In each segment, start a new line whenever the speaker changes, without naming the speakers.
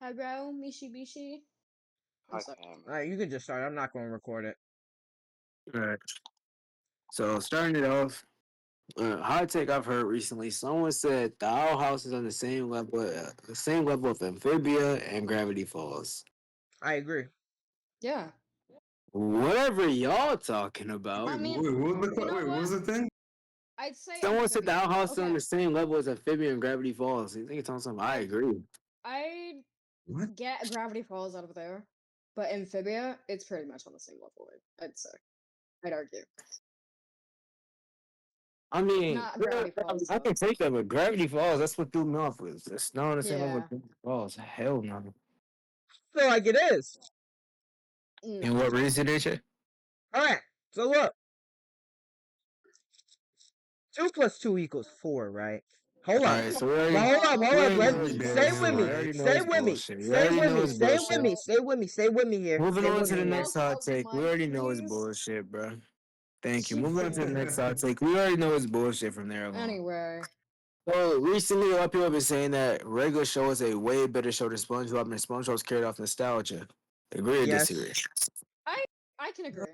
Highbrow, Mishibishi. I'm sorry.
Alright, you can just start. I'm not going to record it.
Alright. So starting it off, hot take I've heard recently. Someone said the Owl House is on the same level of Amphibia and Gravity Falls.
I agree.
Yeah.
Whatever y'all talking about?
I mean,
what was the thing?
I'd say
Someone said the
Amphibia.
Owl House is on
Okay.
the same level as Amphibia and Gravity Falls. You think it's on something? I agree.
I'd
What?
get Gravity Falls out of there, but Amphibia, it's pretty much on the same level. I'd say. I'd argue.
I mean,
Not Gravity Falls,
I
though.
can take that, but Gravity Falls, that's what threw me off with. It's not on the same level
Yeah.
as Gravity Falls. Hell no.
I feel like it is.
No.
And what reason is it?
Alright, so look. 2 plus 2 equals 4, right? Hold on.
Alright, so we already,
Hold
we
up.
already know
Let's
it's
stay
bullshit.
with
We
me.
already know
Stay
it's
with me.
bullshit. We
Stay
already
with
know
me.
it's
Stay with
bullshit.
me. Stay with me. Stay with me here.
Moving
Stay
on
with
to the
me here.
next hot take. We already know it's
Please.
bullshit, bro. Thank you. Moving on to the next hot take. We already know it's bullshit from there along.
Anyway.
So recently, a lot of people have been saying that regular show is a way better show than SpongeBob, and SpongeBob's carried off nostalgia. Agree or
Yes.
disagree?
I can agree.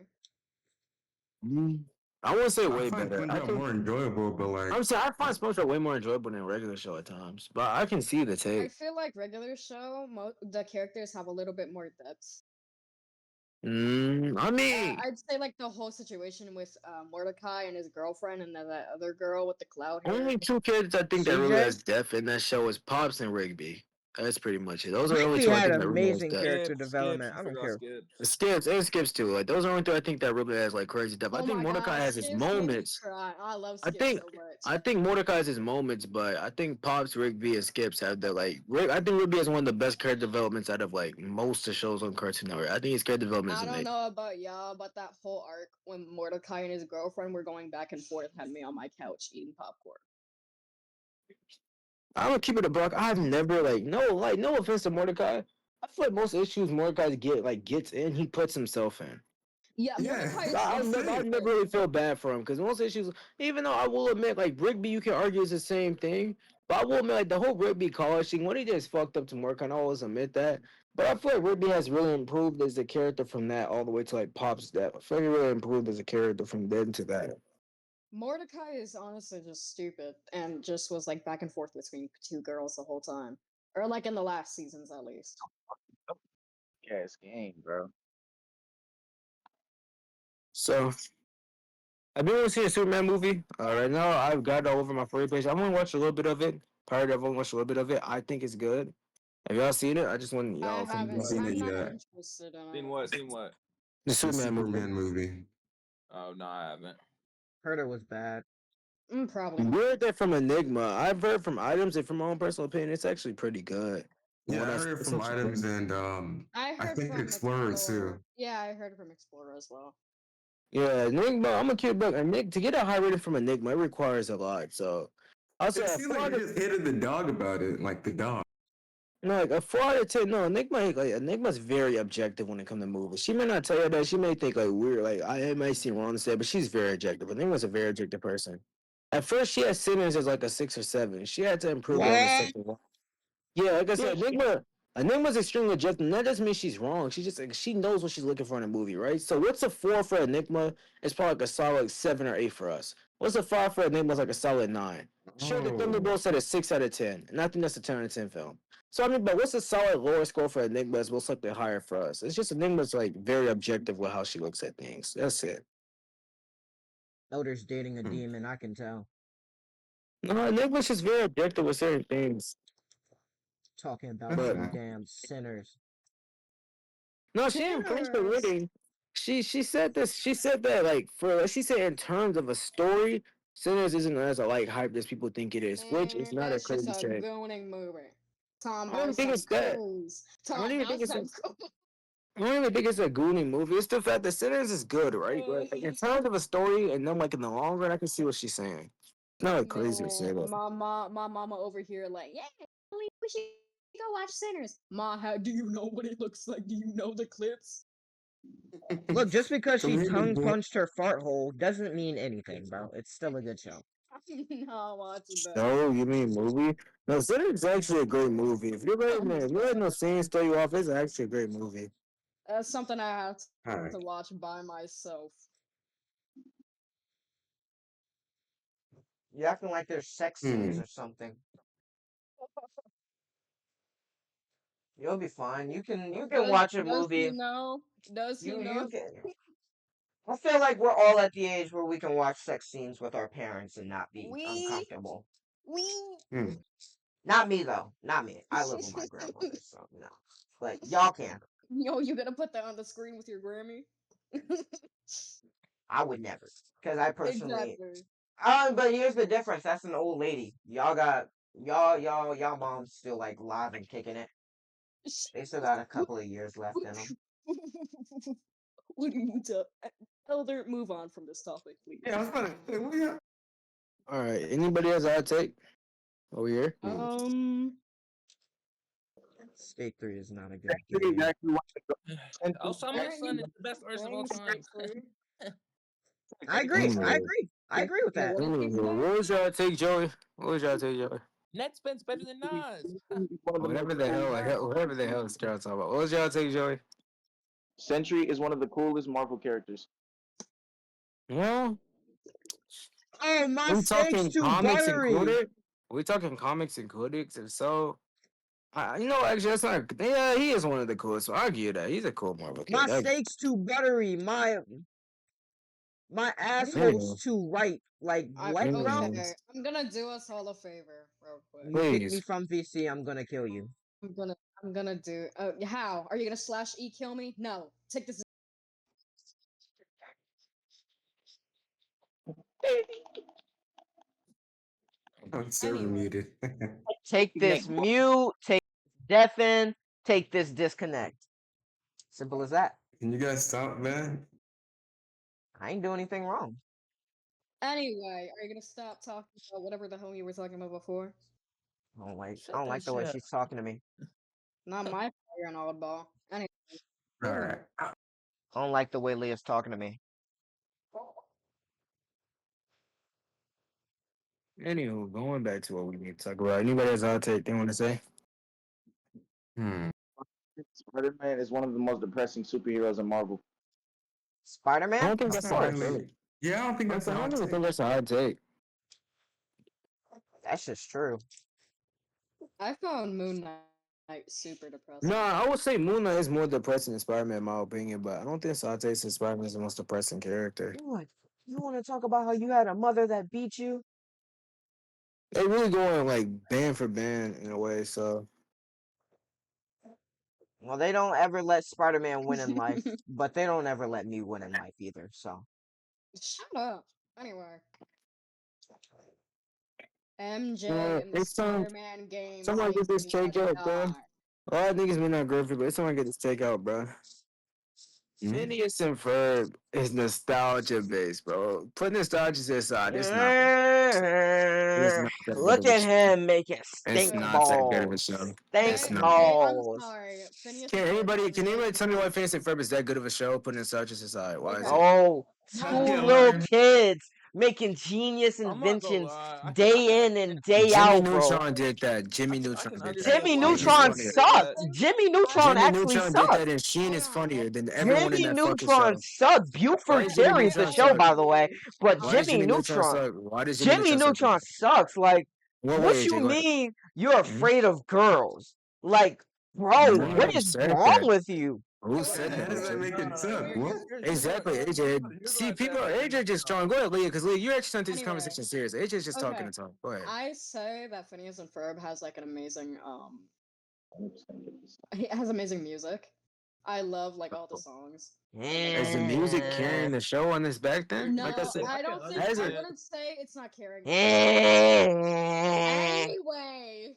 I wouldn't say
I
way
find
better. I
SpongeBob
think,
more enjoyable, but like
I'm saying I find SpongeBob way more enjoyable than regular show at times, but I can see the
I
take.
feel like regular show, the characters have a little bit more depth.
I mean,
I'd say like the whole situation with Mordecai and his girlfriend, and then that other girl with the cloud hair.
only two kids I think that really
CJ?
has depth in that show is Pops and Rigby. That's pretty much it. Those are the only
Rigby
two I
had
think that really has
amazing
depth.
character development. I don't care.
Skips too. Like those are the only two I think that really has like crazy depth. I
Oh
think
my
Mordecai
god,
has his
Skips made me
moments.
cry. I love
I
Skips
think
so much.
I think Mordecai has his moments, but I think Pops, Rigby, and Skips have the like. I think Rigby has one of the best character developments out of like most of the shows on Cartoon Network. I think his character development is
I don't
amazing.
know about y'all, but that whole arc when Mordecai and his girlfriend were going back and forth had me on my couch eating popcorn.
I'm gonna keep it a buck. I've never no offense to Mordecai. I feel like most issues Mordecai gets in, he puts himself in.
Yeah,
Yeah,
Mordecai is
I
so
never
stupid.
really feel bad for him because most issues, even though I will admit, like Rigby, you can argue is the same thing, but I will admit, like the whole Rigby college thing, when he just fucked up to Mordecai, I always admit that. But I feel like Rigby has really improved as a character from that all the way to like Pop's death. I feel like he really improved as a character from then to that.
Mordecai is honestly just stupid and just was like back and forth between two girls the whole time. Or like in the last seasons at least.
Yeah, it's game, bro.
So, I've been wanting to see a Superman movie. Right now, I've got it all over my free page. I'm gonna watch a little bit of it. Part of it, watch a little bit of it. I think it's good. Have y'all seen it? I just want y'all
I haven't.
seen
I'm
it
not
yet.
interested in it.
Seen what? Seen what?
the
the
Superman
Superman
movie.
movie.
Oh no, I haven't.
Heard it was bad.
Probably.
You heard that from Enigma. I've heard from Items, and from my own personal opinion, it's actually pretty good.
Yeah,
Well,
I heard it
it's
from
actually
Items
good.
and
I heard
think
from
Explorer too.
Yeah, I heard from Explorer as well.
Yeah, Enigma. I'm gonna keep it. Enigma to get a high rating from Enigma, it requires a lot. So, I'll say
It
a
seems
4
like
out
you
of
just hated the dog about it, like the dog.
no, like a 4 out of 10. No, Enigma's very objective when it comes to movies. She may not tell you that. She may think like weird, like I might seem wrong to say, but she's very objective. Enigma's a very objective person. At first, she had Sinners as like a 6 or 7. She had to improve it on the
What?
second one. Yeah, like I said, Enigma's extremely objective. And that doesn't mean she's wrong. She just like she knows what she's looking for in a movie, right? So what's a 4 for Enigma? It's probably like a solid 7 or 8 for us. What's a 5 for Enigma? It's like a solid 9. Sure, the
Oh,
Thunderbolts said a 6 out of 10, and I think that's a 10 out of 10 film. So I mean, but what's a solid lower score for Enigma? Is what's something higher for us? It's just Enigma's like very objective with how she looks at things. That's it.
Elder's dating a demon, I can tell.
No, Enigma's just very objective with certain things.
Talking about
But-
some damn sinners.
No, she didn't finish the reading. She said this. She said that she said in terms of a story, Sinners isn't as a like hype as people think it is, which is not a
It's just
crazy
a
take.
gooning movie. Tom
I don't think it's that. I don't even think it's a- I don't even think it's a Goonie movie. It's the fact that Sinners is good, right? But like, in terms of a story, and then like in the long run, I can see what she's saying. It's not like crazy to say that.
My mama over here like, yeah, we should go watch Sinners. Ma, how do you know what it looks like? Do you know the clips?
Look, just because
So
she
maybe
tongue
boy-
punched her fart hole doesn't mean anything, bro. It's still a good show.
No, watching that.
No, you mean movie? No, Cedric's actually a great movie. If you're letting those scenes throw you off, it's actually a great movie.
That's something I have
Alright.
to watch by myself.
You acting like there's sex scenes or something. You'll be fine. You can watch a
Does he
movie.
know? Does he
You
know?
can. I feel like we're all at the age where we can watch sex scenes with our parents and not be
We
uncomfortable.
Hmm.
Not me though. Not me. I live with my grandmother, so no. But y'all can.
Yo, you gonna put that on the screen with your Grammy?
I would never, because I personally.
Exactly.
But here's the difference. That's an old lady. Y'all got y'all moms still like live and kicking it. They still got a couple of years left in them.
What do you do? Elder, move on from this topic, please.
Yeah, I was about to say, what you
All right. Anybody else I take over here?
Skate 3 is not a good
That's
game.
exactly what
Osama's son is the best artist of all time.
I agree. I agree with that.
What was y'all take, Joey? What was y'all take, Joey?
Netspend's better than Nas.
Whatever the hell is y'all talking about. What was y'all take, Joey?
Sentry is one of the coolest Marvel characters.
Well,
Oh, my
we
steak's
talking
too
comics
buttery.
included? We talking comics included? If so, actually, that's not. Yeah, he is one of the coolest. So I'll give you that. He's a cool Marvel
My
character.
steak's too buttery. My asshole's too right. Like what, bro?
Okay, I'm gonna do us all a favor, real quick.
You kick me from VC, I'm gonna kill you.
I'm gonna do. How are you gonna slash e kill me? No, take this.
I'm server muted.
Take this mute. Take deafen. Take this disconnect. Simple as that.
Can you guys stop, man?
I ain't doing anything wrong.
Anyway, are you gonna stop talking about whatever the hell you were talking about before?
I don't like the way she's talking to me.
Not my fault. You're an oddball. Anyway.
Alright.
I don't like the way Leah's talking to me.
Anywho, going back to what we need to talk about. Anybody else I'll take? They want to say?
Spider-Man is one of the most depressing superheroes in Marvel.
Spider-Man?
I don't think
Of
that's a hard
course.
take.
Yeah, I don't think
I
that's a hot
don't
take.
think that's a hard take.
That's just true.
I found Moon Knight super depressing.
No, I would say Moon Knight is more depressing than Spider-Man, in my opinion, but I don't think Sante says Spider-Man is the most depressing character.
What? You want to talk about how you had a mother that beat you?
They really going like band for band in a way, so.
Well, they don't ever let Spider-Man win in life, but they don't ever let me win in life either, so.
Shut up. Anyway. MJ in the
It's time.
Spider-Man game.
Someone get this
saved me
takeout,
at
bro.
die.
A lot of niggas may not agree with it, but someone get this takeout, bro. Phineas and Ferb is nostalgia based, bro. Put nostalgia to the side. It's not. It's not that good
Look
of a
at
show.
him making
It's
stink
not that good of a
balls.
show. It's
Stink
not.
Okay, I'm
balls.
sorry. Phineas
Can
and Ferb
anybody
is
tell me why Phineas and Ferb is that good of a show? Put nostalgia to the side. Why is it?
Oh,
How
two
you
little
learn?
kids making genius
I'm not gonna
inventions
lie.
day in and day
Jimmy
out, bro.
Neutron did that. Jimmy
I
Neutron
can
did that.
understand
Jimmy
why
He's
Neutron
you
funnier.
say
sucked.
that.
Jimmy Neutron
Jimmy
actually
Neutron did
sucked.
that, and Sheen is funnier than everyone in
Jimmy
that fucking
Neutron
show.
sucked.
Why
Buford
does Jimmy
carries the
Neutron
show,
suck?
by the way. But
Why does
Jimmy
Jimmy Neutron
Neutron,
suck? Why does Jimmy
Jimmy
Neutron suck?
Neutron sucks. Like,
What
what
way,
you
AJ? Go ahead.
mean you're afraid of girls? Like, bro,
No
what
one
is
said
wrong
that.
with you?
Who said
How
that,
does that
AJ?
make it suck? What?
Exactly, AJ. See, people are AJ just trying. Go ahead, Leah, because Leah, you're actually taking this
Anyway,
conversation serious. AJ's just talking
okay.
to talk. Go ahead.
I say that Phineas and Ferb has like an amazing it has amazing music. I love like all the songs.
Is the music carrying the show on this back then?
No,
Like I said,
I don't think
as
I
a
wouldn't say it's not carrying.
Eh.
Anyway,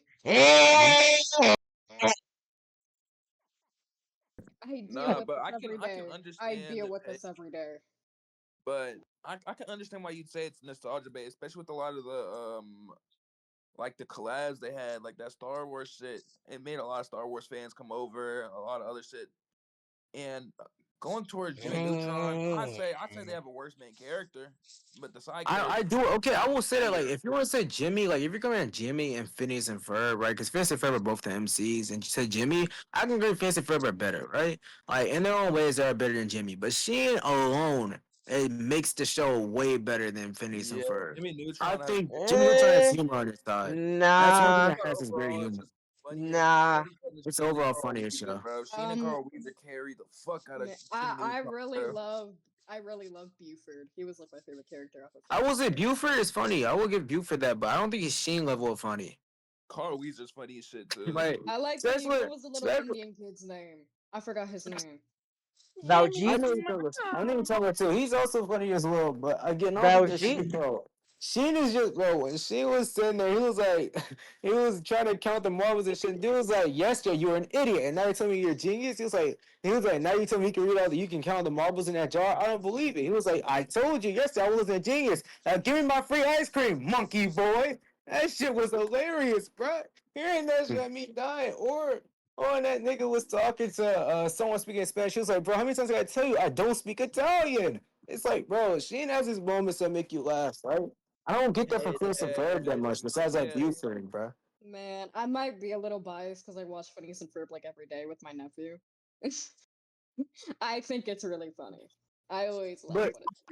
I deal
Nah,
with
but
this
I can
every
I can
day. I
understand
deal
the
with
pay,
this every day.
but I can understand why you'd say it's nostalgia based, especially with a lot of the like the collabs they had, like that Star Wars shit. It made a lot of Star Wars fans come over, a lot of other shit. And going towards Jimmy Neutron, I'd say they have a worse main character, but the side characters.
I do okay. I will say that like if you want to say Jimmy, like if you're going at Jimmy and Phineas and Ferb, right? Because Phineas and Ferb are both the MCs, and you said Jimmy, I can agree Phineas and Ferb are better, right? Like in their own ways, they are better than Jimmy. But Sheen alone, it makes the show way better than Phineas and
Yeah,
Ferb.
Jimmy
I
Neutron has
think Jimmy Neutron has
Eh,
humor on his side. That's one thing
nah,
that has is great
overall, it's
humor.
just a funnier.
nah.
It's
Sheen and
overall
Carl
funnier
Weezer,
show.
bro. Sheen and Carl Weezer carry the fuck out of Jimmy
I
Neutron,
really
bro.
love I really love Buford. He was like my favorite character off of
I will
Phineas
say
and Ferb.
Buford is funny. I will give Buford that, but I don't think he's Sheen level of funny.
Carl Weezer's funny as shit too.
Like
I like the
especially,
what was the little Indian kid's name? I forgot his name.
Baljeet,
I know you're talking about too. He's also funny as well, but again, I don't think there's
Baljeet.
Sheen, bro. Sheen is just bro. When Sheen was sitting there, he was like, he was trying to count the marbles and shit. Dude was like, "Yesterday you were an idiot, and now you tell me you're a genius." He was like, "Now you tell me you can read all that, you can count the marbles in that jar." I don't believe it. He was like, "I told you yesterday I wasn't a genius. Now give me my free ice cream, monkey boy." That shit was hilarious, bro. Hearing that shit had me dying. Or when that nigga was talking to someone speaking Spanish, he was like, "Bro, how many times I gotta tell you I don't speak Italian?" It's like, bro, Sheen has his moments that make you laugh, right? I don't get that from Chris and Ferb that much, besides that view thing, bro.
Man, I might be a little biased because I watch Phineas and Ferb like every day with my nephew. I think it's really funny. I always laugh
But
when it's.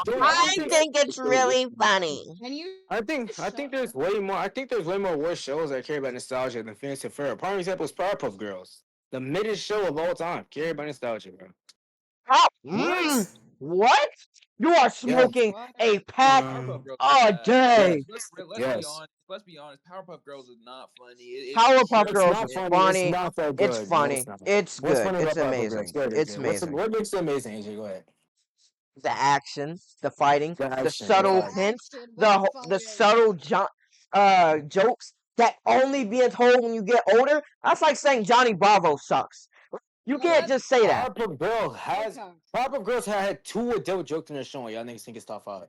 dude, I
I
don't think
think it's really funny.
Can you
I think there's way more. I think there's way more worse shows that care about nostalgia than Phineas and Ferb. Prime example is Powerpuff Girls, the middest show of all time. Care about nostalgia, bro.
How?
What?
What? You are
Yes,
smoking
What?
a pack
Powerpuff Girls is
a
bad.
day.
Let's be
yes.
honest. Let's be honest. Powerpuff Girls is not funny. It's
Powerpuff
pure
It's
Girls
not
is
comedy.
funny. It's
funny.
not that
It's
good. No, it's
funny.
not.
It's
What's
good.
funny
It's
about Powerpuff Girls?
amazing.
Go ahead,
It's
AJ.
amazing.
What makes it amazing, AJ? Go ahead.
The action, the fighting,
The
the
action, the
subtle
The
fighting.
hints,
action, but the
the
fighting.
subtle jokes that only being told when you get older. That's like saying Johnny Bravo sucks. You
No,
can't
that's
just say that.
okay.
Powerpuff Girls had two adult jokes in their show. Y'all niggas think it's top five.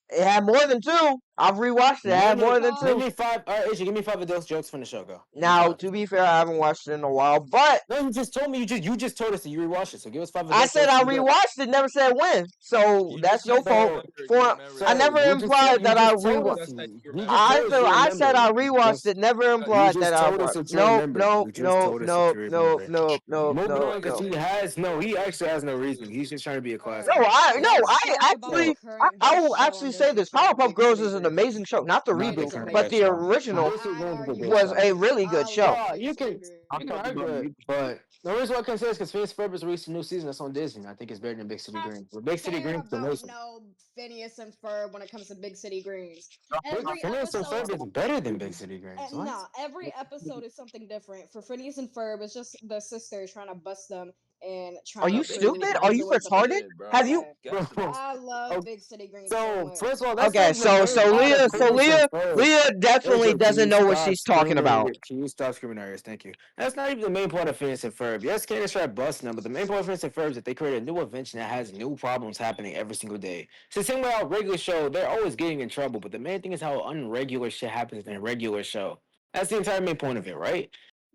It had more than two. I've rewatched it. It had more than
Name
two.
me five. All right, AJ, give me five adult jokes from the show. Go. Give me
Now,
five.
to be fair, I haven't watched it in a while, but
No, you just told me you just told us that you rewatched it. So give us five
I
adult
said
jokes.
I
You got.
rewatched it, never said when. So
You
that's
just
your
said you
fault.
So
remember. You
For
remember.
I
so
never implied
you
that I
just told
rewatched.
us
Just said you
you just
remember.
told us you
I said I
remember.
rewatched it, never
You
implied that
just
I
told us
watched.
that you
Nope,
remember.
nope,
You just
nope,
told us that
nope,
you
nope,
remember.
nope, nope,
Moving
nope,
on, because
nope.
he has no. He actually has no reason. He's just trying to be a
All
class
right.
No,
act.
Let's
I
talk about the
actually,
current
I
best
will
show on
actually say
Disney
this:
for me,
Powerpuff
Big
Girls
City
is an
Dreams.
amazing show, not the
Not
It
the
is
reboot,
current
but
best
the
amazing.
show.
original
This is
I
going to the
argue
best
was
show.
a really good
I
show.
love
No,
Big
you
City
can
Dreams.
argue it, but the reason why I can say is because Phineas Ferb has released a new season that's on Disney. I think it's better than Big City
I
Dreams. But Big City
care
Dreams is
about
amazing.
no Phineas and Ferb when it comes to Big City Greens.
But
Every
Phineas and
episode,
Ferb is better than Big City Dreams. What?
nah, every episode is something different. For Phineas and Ferb, it's just the sisters trying to bust them and
Are
trying
you
to
Big
figure
City
stupid?
out
Are
what
Dreams
it
you
is
was that they
retarded?
did.
shit, bro.
Have you?
Okay.
Got to.
I love
Oh,
Big City Greens so
so
much.
first of all, that's
Okay,
not even
so
very bad of
So
Phineas and
Leah
Ferb.
Leah definitely
AJ, can
doesn't
you
know what
stop
she's talking about.
screaming? Can you stop screaming at us? Thank you. That's not even the main point of Phineas and Ferb. Yes, Candace tried busting them, but the main point of Phineas and Ferb is that they create a new invention that has new problems happening every single day. It's the same way our regular show, they're always getting in trouble, but the main thing is how unregular shit happens in a regular show. That's the entire main point of it, right?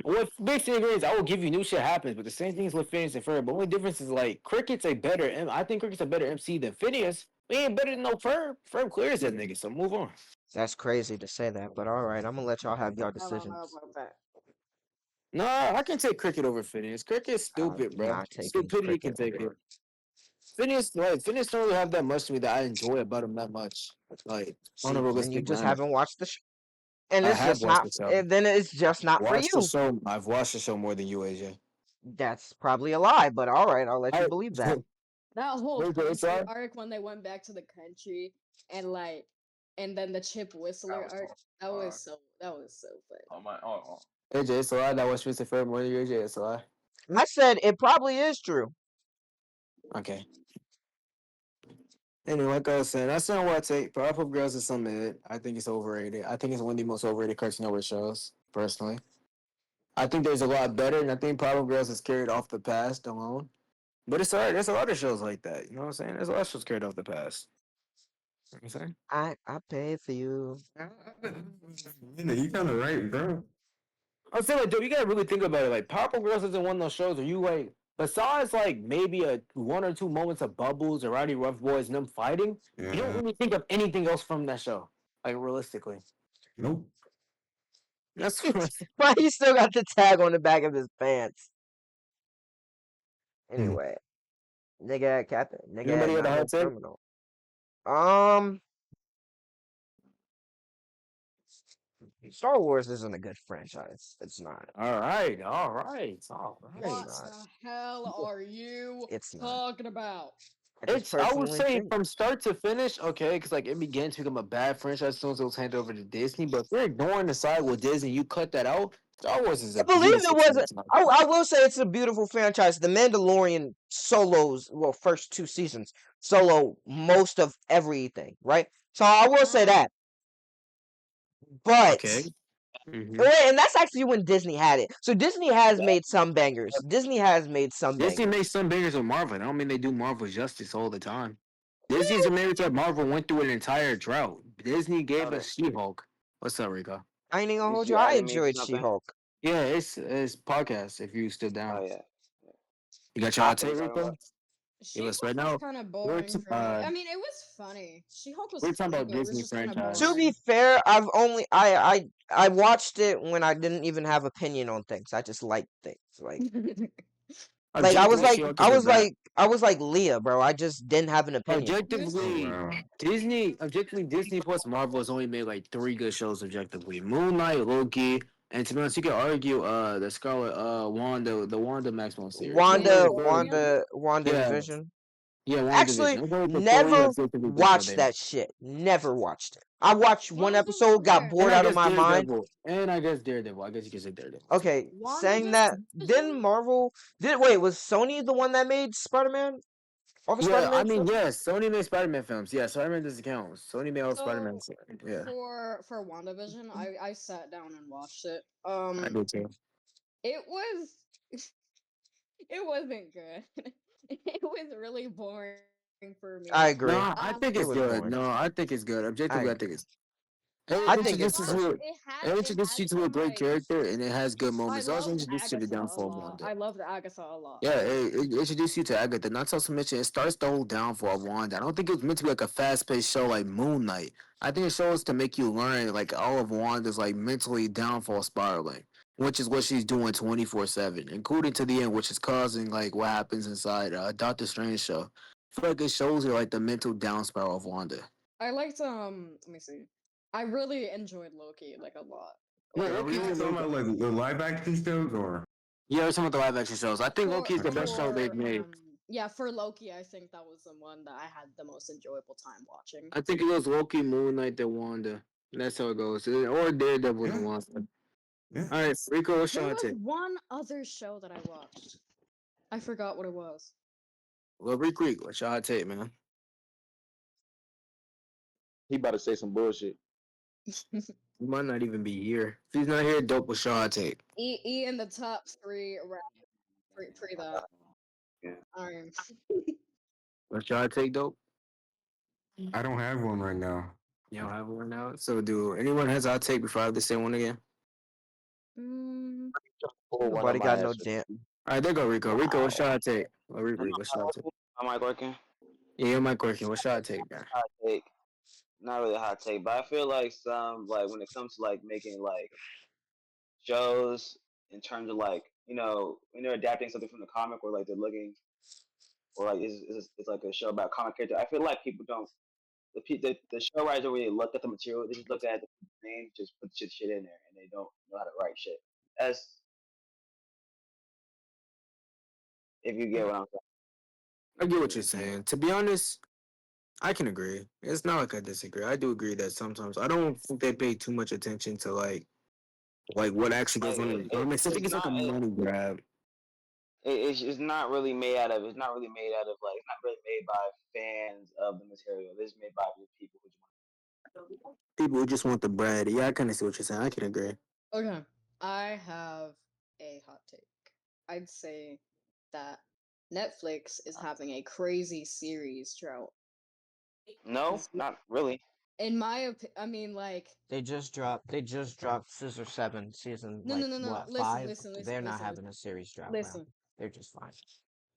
With Big City Greens, I will give you new shit happens, but the same thing is with Phineas and Ferb. The only difference is like Cricket's a better I think Cricket's a better MC than Phineas. He ain't better than no Ferb. Ferb clears that nigga, so move on.
That's crazy to say that, but all right, I'm gonna let y'all have your
I don't know
decisions.
about that.
Nah, I can take Cricket over Phineas. Cricket's
I'm
stupid, bro.
not taking
Stupidity can
cricket
take it.
over.
Phineas don't really have that much to me that I enjoy about him that much. Like on a
See, then you
realistic
just
manner.
haven't watched the show, and
I
it's
have
just
watched
not.
the show.
And then it's just not for
Watched the
you.
show. I've watched the show more than you, AJ.
That's probably a lie, but all right, I'll let you
I
believe that.
That whole
Wait, it's
country
on?
arc when they went back to the country and like, and then the Chip Whistler
was
arc. That
hard.
was so. That was so funny.
Oh my. Oh.
AJ, it's a lie. That was Mr. Fair more than you, AJ. It's a lie.
I said it probably is true.
Okay. Anyway, like I was saying, that's not what I take. Powerpuff Girls is some mid. I think it's overrated. I think it's one of the most overrated Cartoon Network shows, personally. I think there's a lot better, and I think Powerpuff Girls is carried off the past alone. But it's alright. There's a lot of shows like that. You know what I'm saying? There's a lot of shows carried off the past. You know what I'm saying?
I pay for you.
You kind of right, bro.
I'm saying, like, dude, you gotta really think about it. Like, Powerpuff Girls isn't one of those shows where you like besides like maybe a one or two moments of Bubbles or Rowdy Rough Boys and them fighting, you don't
Yeah.
really think of anything else from that show. Like realistically,
Nope.
that's
Why he still got the tag on the back of his pants?
Hmm.
Anyway, nigga at Captain, nigga at
anybody got a
not no
hot take?
criminal. Um, Star Wars isn't a good franchise. It's not.
All right, all right, all
It's
right.
What
not.
the hell are you
It's not.
talking about?
I just
I would
personally
say
think.
from start to finish, okay, because like it began to become a bad franchise as soon as it was handed over to Disney. But if you're ignoring the side with Disney, you cut that out. Star Wars is
I
a
believe it
beautiful
wasn't.
franchise.
I will say it's a beautiful franchise. The Mandalorian solos, well, first 2 seasons solo most of everything, right? So I will say that. But
Okay. hmm
and that's actually when Disney had it. So Disney has made some bangers. Disney has made some
Disney
bangers.
makes some bangers with Marvel. I don't mean they do Marvel justice all the time. Disney's amazed that Marvel went through an entire drought. Disney gave
Louder.
us She-Hulk. What's up, Rico?
I ain't even gonna
Is
hold you.
you
I
adding me to
enjoyed
something?
She-Hulk.
Yeah, it's podcast. If you still
Oh
down,
yeah.
you got your hot
Topic
take,
you talking
Rico?
about?
Give us
She-Hulk
right
was
now.
kind of
We're
boring
t-
for me.
uh
I mean, it was funny. She-Hulk was
we're talking
funny,
about
but it was
Disney
just kind of
franchise.
To be
boring.
fair, I've only I watched it when I didn't even have opinion on things. I just liked things. Like I was
Objectively,
like
She-Hulk
I
is a
was
bad.
like I was like Leah, bro. I just didn't have an opinion.
He was
Oh
Objectively,
wow.
Disney plus Marvel has only made like three good shows objectively. Moon Knight, Loki, and to be honest, you could argue the Scarlet Wanda, the Wanda Maximoff series. Those are
Wanda,
the three.
Mandalorian.
Wanda, Wanda
Yeah,
Vision.
yeah,
Actually,
WandaVision. Those are the three
never
objectively good shows
watched
they made.
that shit. Never watched it. I watched one
Wanda,
episode, got
okay.
And
bored
I
out of
guess
my mind.
Daredevil. And I guess Daredevil. I guess you could say Daredevil too.
Okay, saying that, didn't
WandaVision?
Marvel did wait, was Sony the one that made Spider-Man? All the
Yeah, I
Spider-Man
mean,
stuff?
yes, Sony made Spider-Man films. Yeah, Spider-Man doesn't count. Sony made all Spider-Man.
So
Yeah,
for WandaVision, I sat down and watched it.
I do too.
It was it wasn't good. It was really boring for me.
I agree.
No, I think
It
it's
was
good.
boring.
No, I think it's good.
I
Objectively, I think
agree.
it's.
Yeah,
I
It
think it's
introduces you.
perfect.
It
it
introduces
had
you to a
some
great
like
character, and it has good
I
moments. It also
loved
introduces you to the
Agatha a
downfall of
lot.
Wanda.
I loved Agatha a lot.
Yeah, it introduces you to Agatha. Not so much. It starts the whole downfall of Wanda. I don't think it was meant to be like a fast-paced show like Moon Knight. I think it shows to make you learn like all of Wanda's like mentally downfall spiraling, which is what she's doing 24/7, including to the end, which is causing like what happens inside Doctor Strange show. I feel like it shows you like the mental down spiral of Wanda.
I liked let me see. I really enjoyed Loki like a lot.
No,
Wait,
Like
are we
Loki's
all
the
I
talking
main.
about like the live action shows or?
Yeah, we're talking about the live action shows. I think Loki's the best
Okay.
show they've
for
made.
yeah, for Loki, I think that was the one that I had the most enjoyable time watching.
I think it goes Loki, Moon Knight, then Wanda. That's how it goes. Or Daredevil, then
Yeah.
Wanda.
Yeah.
All right, Rico, what's
There
your
was
take?
one other show that I watched. I forgot what it was.
Well, Rick, what's your hot take, man?
He about to say some bullshit.
He might not even be here. If he's not here, dope, what's your hot take?
E in the top three pre that.
Yeah.
Um,
What's your hot take, dope?
I don't have one right now.
You don't have one now? So, do anyone has a hot take before I have to say one again?
mm,
Pull one of
Nobody
my
got no
answers.
damn.
All right, there go Rico. Rico, what's your hot take? Oh,
Am
Rico, what's your hot take?
I mic working?
Yeah, your mic working. What's your hot take, man?
Hot take. Not really a hot take, but I feel like some like when it comes to like making like shows in terms of like when they're adapting something from the comic or like they're looking or like it's like a show about comic character. I feel like people don't the show writers don't really look at the material. They just look at the name, just put shit in there, and they don't know how to write shit. As if you get what I'm
I get what you're saying. To be honest, I can agree. It's not like I disagree. I do agree that sometimes I don't think they pay too much attention to like what actually goes on in the
saying.
comics. I think
It's
it's like
not.
a money grab.
It's not really made out of. It's not really made out of like. It's not really made by fans of the material. It's made by the people who just want.
People who just want the bread. Yeah, I kind of see what you're saying. I can agree.
okay, I have a hot take. I'd say that Netflix is having a crazy series drought.
No,
It's-
not really.
In my opinion, I mean, like,
They just dropped Scissor 7 season
no.
what,
Listen,
5?
listen,
They're not
listen,
having a series drop, bro.
listen.
They're just fine.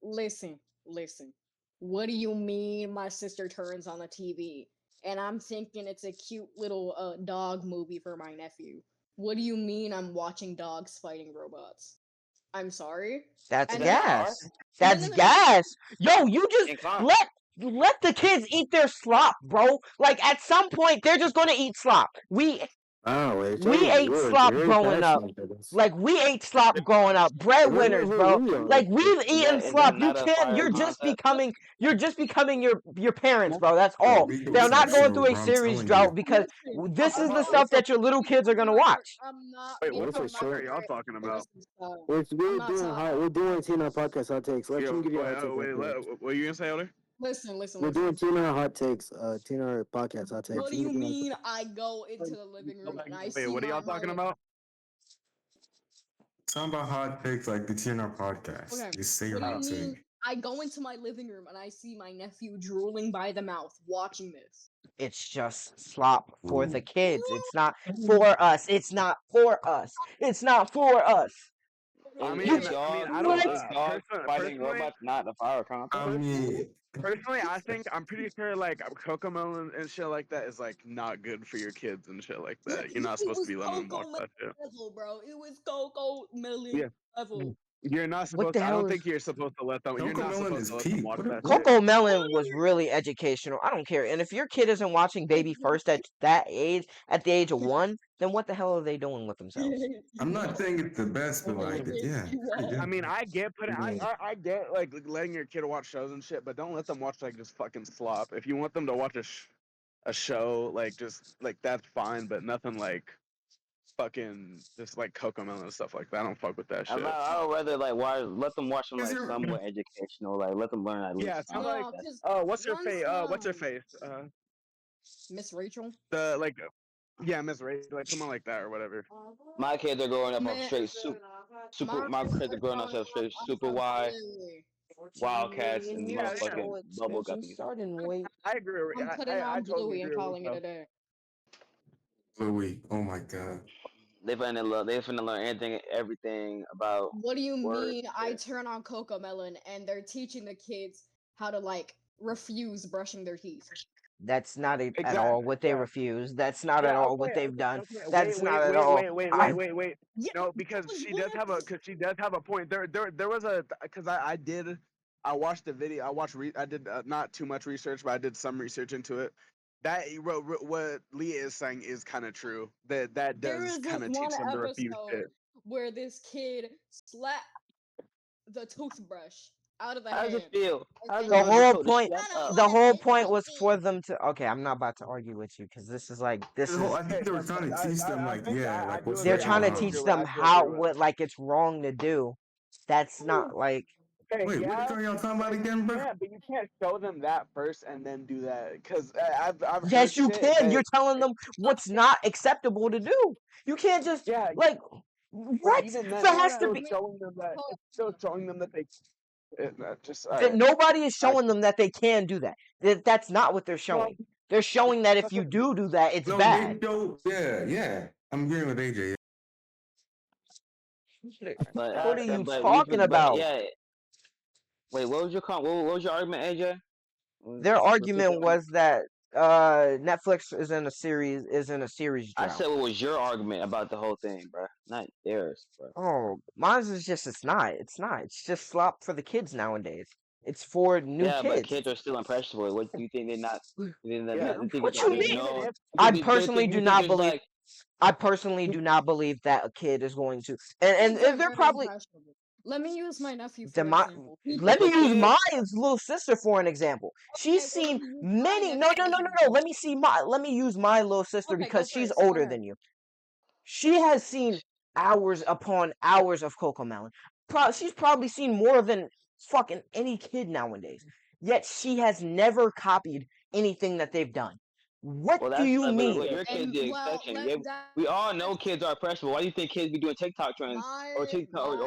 listen, listen. What do you mean my sister turns on the TV and I'm thinking it's a cute little dog movie for my nephew? What do you mean I'm watching dogs fighting robots? I'm sorry.
That's
And
Is that
then
car?
gas.
and then
That's
in the beginning,
gas. Yo, you just
In car.
let the kids eat their slop, bro. Like at some point they're just gonna eat slop.
Oh,
We ate slop
very
growing up.
passionate about this.
Like we ate slop growing up.
Look at
Breadwinners,
who
bro.
we are.
Like we've eaten
Is that
slop. You
not a
can't.
fire concept?
You're just becoming your parents, bro. That's
The
all.
legal
They're not
section,
going
listen,
through a
bro. I'm
series
telling you.
drought because
listen.
this is the stuff
What's up?
that your little kids are gonna watch.
I'm not
Wait,
being
what
What's
the
a
fuck are
short?
y'all talking about?
listen, so
We're
I'm not
doing
talking.
we're doing Tina podcast hot takes. Let
Yo,
him give you a
wait,
hot take.
wait, what are you gonna say, Elder?
Listen,
We're doing
listen.
Tina hot takes. Tina podcast hot takes.
What do
Let
you
him give you
mean I go into the living room and I
Wait,
see
what are y'all talking about?
Talking about hot takes like the TNR podcast.
Okay.
Just say your
What do you
hot
mean
take.
I go into my living room and I see my nephew drooling by the mouth watching this?
It's just slop for the
Ooh.
kids. It's not for us. It's not for us. It's not for us.
I
You
mean, I don't.
what?
Is dogs fighting
Personally,
robots not a fire
I
concept?
mean,
personally, I'm pretty sure like Cocomelon and shit like that is like not good for your kids and shit like that. You're not
It
supposed to
was
be letting them watch
Coco
that shit.
level, bro. It was Coco Melon
Yeah,
level.
you're not
What
supposed.
the
I don't
hell is
think you're supposed to let them. You're not
Cocomelon
supposed
is
to let them
peak.
watch that
What?
shit.
Coco Melon was really educational. I don't care. And if your kid isn't watching Baby First at that age, at the age of 1, then what the hell are they doing with themselves?
I'm not saying it's the best, but like, yeah, pretty
I
good.
mean, I get putting.
I mean,
I get like letting your kid watch shows and shit, but don't let them watch like just fucking slop. If you want them to watch a show, like just like that's fine, but nothing like fucking just like Cocomelon and stuff like that. I don't fuck with that shit.
I would rather like let them watch some
is
like
there?
somewhat educational, like let them learn at least
Yeah,
something.
something like
No, because
what's her
once
face? What's her face?
Miss Rachel,
The like yeah, Miss Ray, like someone like that or whatever.
My kids are growing up off
man,
straight super.
my
My
kids
kids are
are
growing up
growing
off
up.
straight
I'm
Super
sorry,
Y,
wait, wait.
Wildcats, and
Million
Yeah, yeah.
national
motherfucking Bubble
expansion
Guppies.
starting way.
I agree.
I'm putting
I
on
totally
Bluey and
agree with
calling it a
Will.
day.
Louis. Oh my god.
They finna learn anything, everything about
What do you
words
mean
and
I
shit.
turn on Coco Melon and they're teaching the kids how to like refuse brushing their teeth?
That's not at all
Exactly.
what they
Yeah.
refuse. That's not at
Yeah.
all what
Okay.
they've done.
Okay.
That's not at all. I
Wait.
Yeah,
No,
that
because
was
she
one
does have a
episode.
because she does have a point. There was a because I watched the video. I did not too much research, but I did some research into it. That what Leah is saying is kind of true. That
There
does
is this
kind of
one
teach them to refuse
episode
shit.
where this kid slapped the toothbrush out of the
How does it
hand,
feel?
and
How does
then
it
the
feel
he
to be
whole
told to
said,
point
shut
"I don't
up?
the
want to
whole
say
point was for
something."
them to okay, I'm not about to argue with you because this is like this is
I think
Okay,
they were trying to teach them
I
like,
think
yeah,
I
like
do
what's
they're
agree.
right
I
and
trying to
do
teach
agree.
wrong.
With,
them
I do agree
how
with.
what like it's wrong to do. That's not like
Okay,
Wait, what
yeah,
are y'all talking about
but
again, bro?
you can't show them that first and then do that because I've heard
yes you
shit
can.
that
You're telling them what's not acceptable to do. You can't just
yeah,
like
but
what?
even then,
There
it's
has to
still
be
showing them that they just all
that
right.
nobody is
I,
showing them that they can do that. That's not what they're
well,
showing. They're showing that if
that's
you
what,
do that, it's
No, they
bad.
show. Yeah, yeah. I'm agreeing with AJ.
What are you talking
But
about?
yeah. Wait, what was your what was your argument, AJ?
Their
Repeat
argument
that.
was that Netflix is in a series
I
drought.
said what was your argument about the whole thing, bro? Not theirs, bro.
Oh, mine is just it's not. It's not. It's just slop for the kids nowadays. It's for new
Yeah, but
kids.
kids are still impressionable. What do you think they're not?
yeah.
They think
What
it's
I
you
mean,
mean?
even
unknown.
if
I
They
personally
think
do
you think
not
there's
believe.
like
I personally do not believe that a kid is going to.
Kids are
And they're
very
probably.
impressionable. Let me use my nephew
The,
for example. He
let
if
me
a
takes
use
kid.
my little sister for an example.
okay.
She's
Well, let
seen
me use my
many. No,
nephew
no,
as
no,
an
no, no.
example.
Let me use my little sister
Okay, go
because she's
first. Go
older
ahead.
than you. She has seen hours upon hours of Coco Melon. She's probably seen more than fucking any kid nowadays. Yet she has never copied anything that they've done. What
Well,
do
that's
you mean?
but your kid's
And
the
well,
exception. Yeah, we all know kids are impressionable. Why do you think kids be doing TikTok trends or TikTok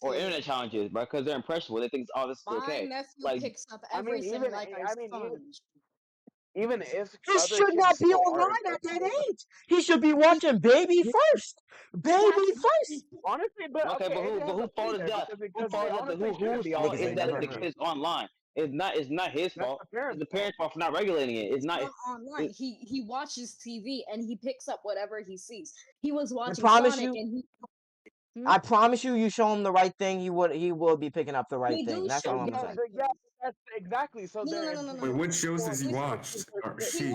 or internet challenges? Because they're impressionable. They think all this is
my
okay.
nephew
Like
picks up
I mean,
everything like a
even
sponge.
even if
He
other
should
kids
not be
still are
online at that age. He should be watching Baby first. Baby first.
honestly, but
Okay,
okay, AJ
but
has a
whose
point
fault is
there
that? Whose
because they
fault is that?
honestly shouldn't
Whose
be
fault
on
Because
is
they
that
never
the
online.
learn.
kid's online? It's not his
That's
fault.
the
It's
parents'
the
fault.
parents' fault for not regulating it. It's
He's
not.
not online.
It,
He watches TV and he picks up whatever he sees. He was
I
watching
promise
Sonic
you,
and hmm?
I promise you, you show him the right thing, he will be picking up the right
They
thing.
do
That's
show
all I'm
you
gonna
Yeah,
say.
right
yeah,
things.
that's exactly. So
No, no,
there,
no,
it's
no, no, no,
Wait,
no.
what shows
for
does he
Listen,
watch? Or
he
she?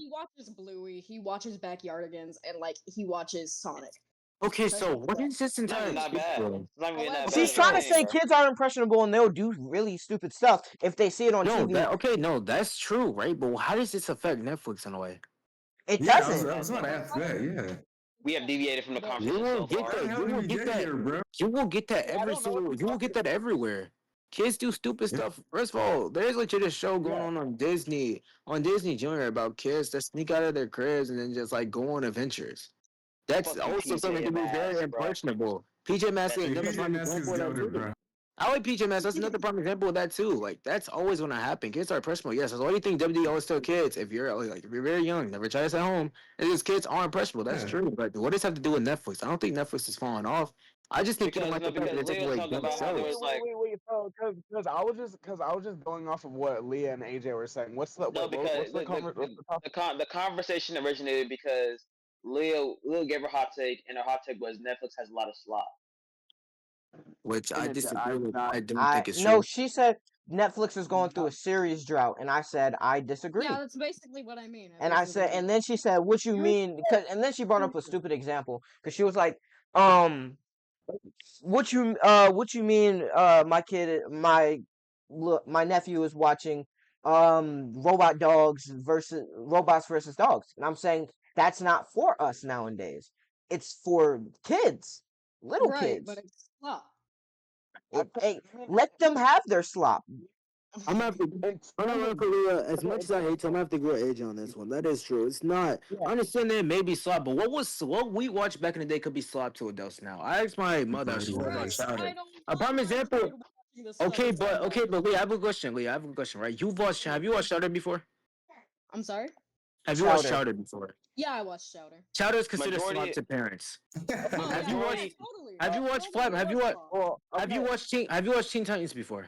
watches Bluey. He watches Backyardigans, and like he watches Sonic.
Okay,
That's
so
what he
what
does.
is this
it's not
entire
even that
speech
bad.
for?
It's not even that
However,
bad
She's
of a
trying to
thing,
say
bro.
kids are impressionable and they'll do really stupid stuff if they see it on
No,
TV.
that okay, no, that's true, right? But how does this affect Netflix in a way?
It
Yeah, I
doesn't.
was about to ask that. Yeah.
We have deviated from the
the
You
conversation
will
so
get
far.
How the
that.
hell
You
did
will
we
get
get
that.
here, bro?
You will get that
I
every
don't know what
single.
you're
You will
talking
get that everywhere. Kids do stupid
Yeah.
stuff. First of all, there's legit a show going
Yeah,
on Disney Junior about kids that sneak out of their cribs and then just like go on adventures. That's
Fucking
also something that
PJ
can be very
Masks, bro.
impressionable. PJ Masks
That's
is
Hey,
another
stupid.
PJ
prime
Masks is
example of that
goaded,
too.
bro.
I like PJ Masks. That's another prime example of that too. Like that's always going to happen. Kids are impressionable. Yes, that's why you think WD always tell kids if you're like if you're very young, never try this at home. It's just kids are impressionable. That's
Yeah.
true. But what does it have to do with Netflix? I don't think Netflix is falling off. I just think people
Because
like
no,
the fact that
because
they're taking
Leo was
away
talking
dumb
about how there was
shows.
like
So, because I was just going off of what Leah and AJ were saying.
no, because
What's what's the topic?
the conversation originated because Leo gave her hot take, and her hot take was Netflix has a lot of slop.
Which I
And it,
disagree
I'm
with.
not.
I don't
I
think it's
no,
true.
she said Netflix is going through a serious drought, and I said I
yeah,
disagree.
that's basically what I mean. I
And I said,
disagree.
and then she said, "What you mean?" And then she brought up a stupid example because she was like, um, what you mean my kid my nephew is watching robots versus dogs, and I'm saying that's not for us nowadays. It's for kids, little
Right, but
kids.
it's slop.
Let them have their slop.
I'm gonna have to.
It's
I'm not
trending.
gonna as
Okay,
much as I hate, I'm gonna have to go with age on this one. That is true. It's not.
yeah,
I understand that it may be slop, but what we watched back in the day could be slop to adults now. I asked my mother how she felt about
Right.
Anyways.
Chowder.
I don't
A
want
prime
my
example.
kid watching the stuff I'm
But
watching.
Lee, I have a question. Lee, I have a question. Right? You've watched. Have you watched Chowder before?
I'm sorry?
Have you watched
Chowder.
Chowder before?
Yeah, I watched Chowder.
Chowder is considered slop
Majority,
to parents.
No,
Have
yeah,
you
yeah,
watched?
totally.
Have you watched
Totally
Flap? Have you
was
watched?
slop.
well,
Have you
okay.
watched Teen? Have you watched Teen Titans before?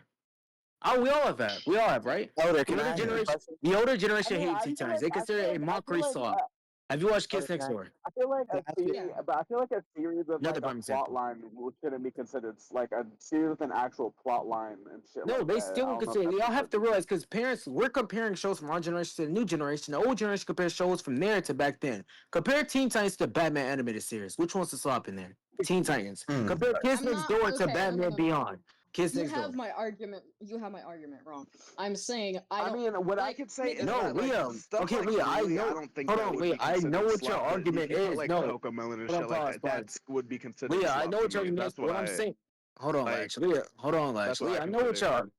Oh, we all have that. We all have, right?
Elder,
The
can I
older
ask you a
generation,
question?
the older
I
generation
mean,
hate Teen Titans. They consider it a mockery slop. Have you watched
Elder,
Kids Next Door?
I feel like a series,
Yeah.
but I feel like a series of
Another
like a
prime
plot
example.
line shouldn't be considered like a series with an actual plot line and shit
No,
like
they
that. I
still would
don't know if
consider.
that's
Y'all have to
considered.
realize because parents, we're comparing shows from our generation to the new generation. The old generation compares shows from there to back then. Compare Teen Titans to Batman animated series. Which one's the slop in there? Teen Titans.
Hmm.
Compare Kids
I'm
Next
not
Door to
okay. No, no,
Batman
no, no, no.
Beyond. Kids
You
Next Door.
have my argument. You have my argument wrong. I'm saying I
I
don't
mean, what I
like.
could say is
No,
that like
Leah.
stuff
Okay,
like
Leah. I
Bluey, I
know.
don't think
Hold
that
on,
would
Leah.
be
I know
considered
what your
slop. But if
argument
you put
is.
like
No,
Coco Melon and
hold on.
shit like
Pause.
that,
Pause.
that's would be considered
Leah, I
slop
know
to
what your
me.
argument is.
That's
What I'm saying. Hold on,
like.
Latch. Leah, hold on,
That's
Latch.
what I
Leah, I know what
consider.
your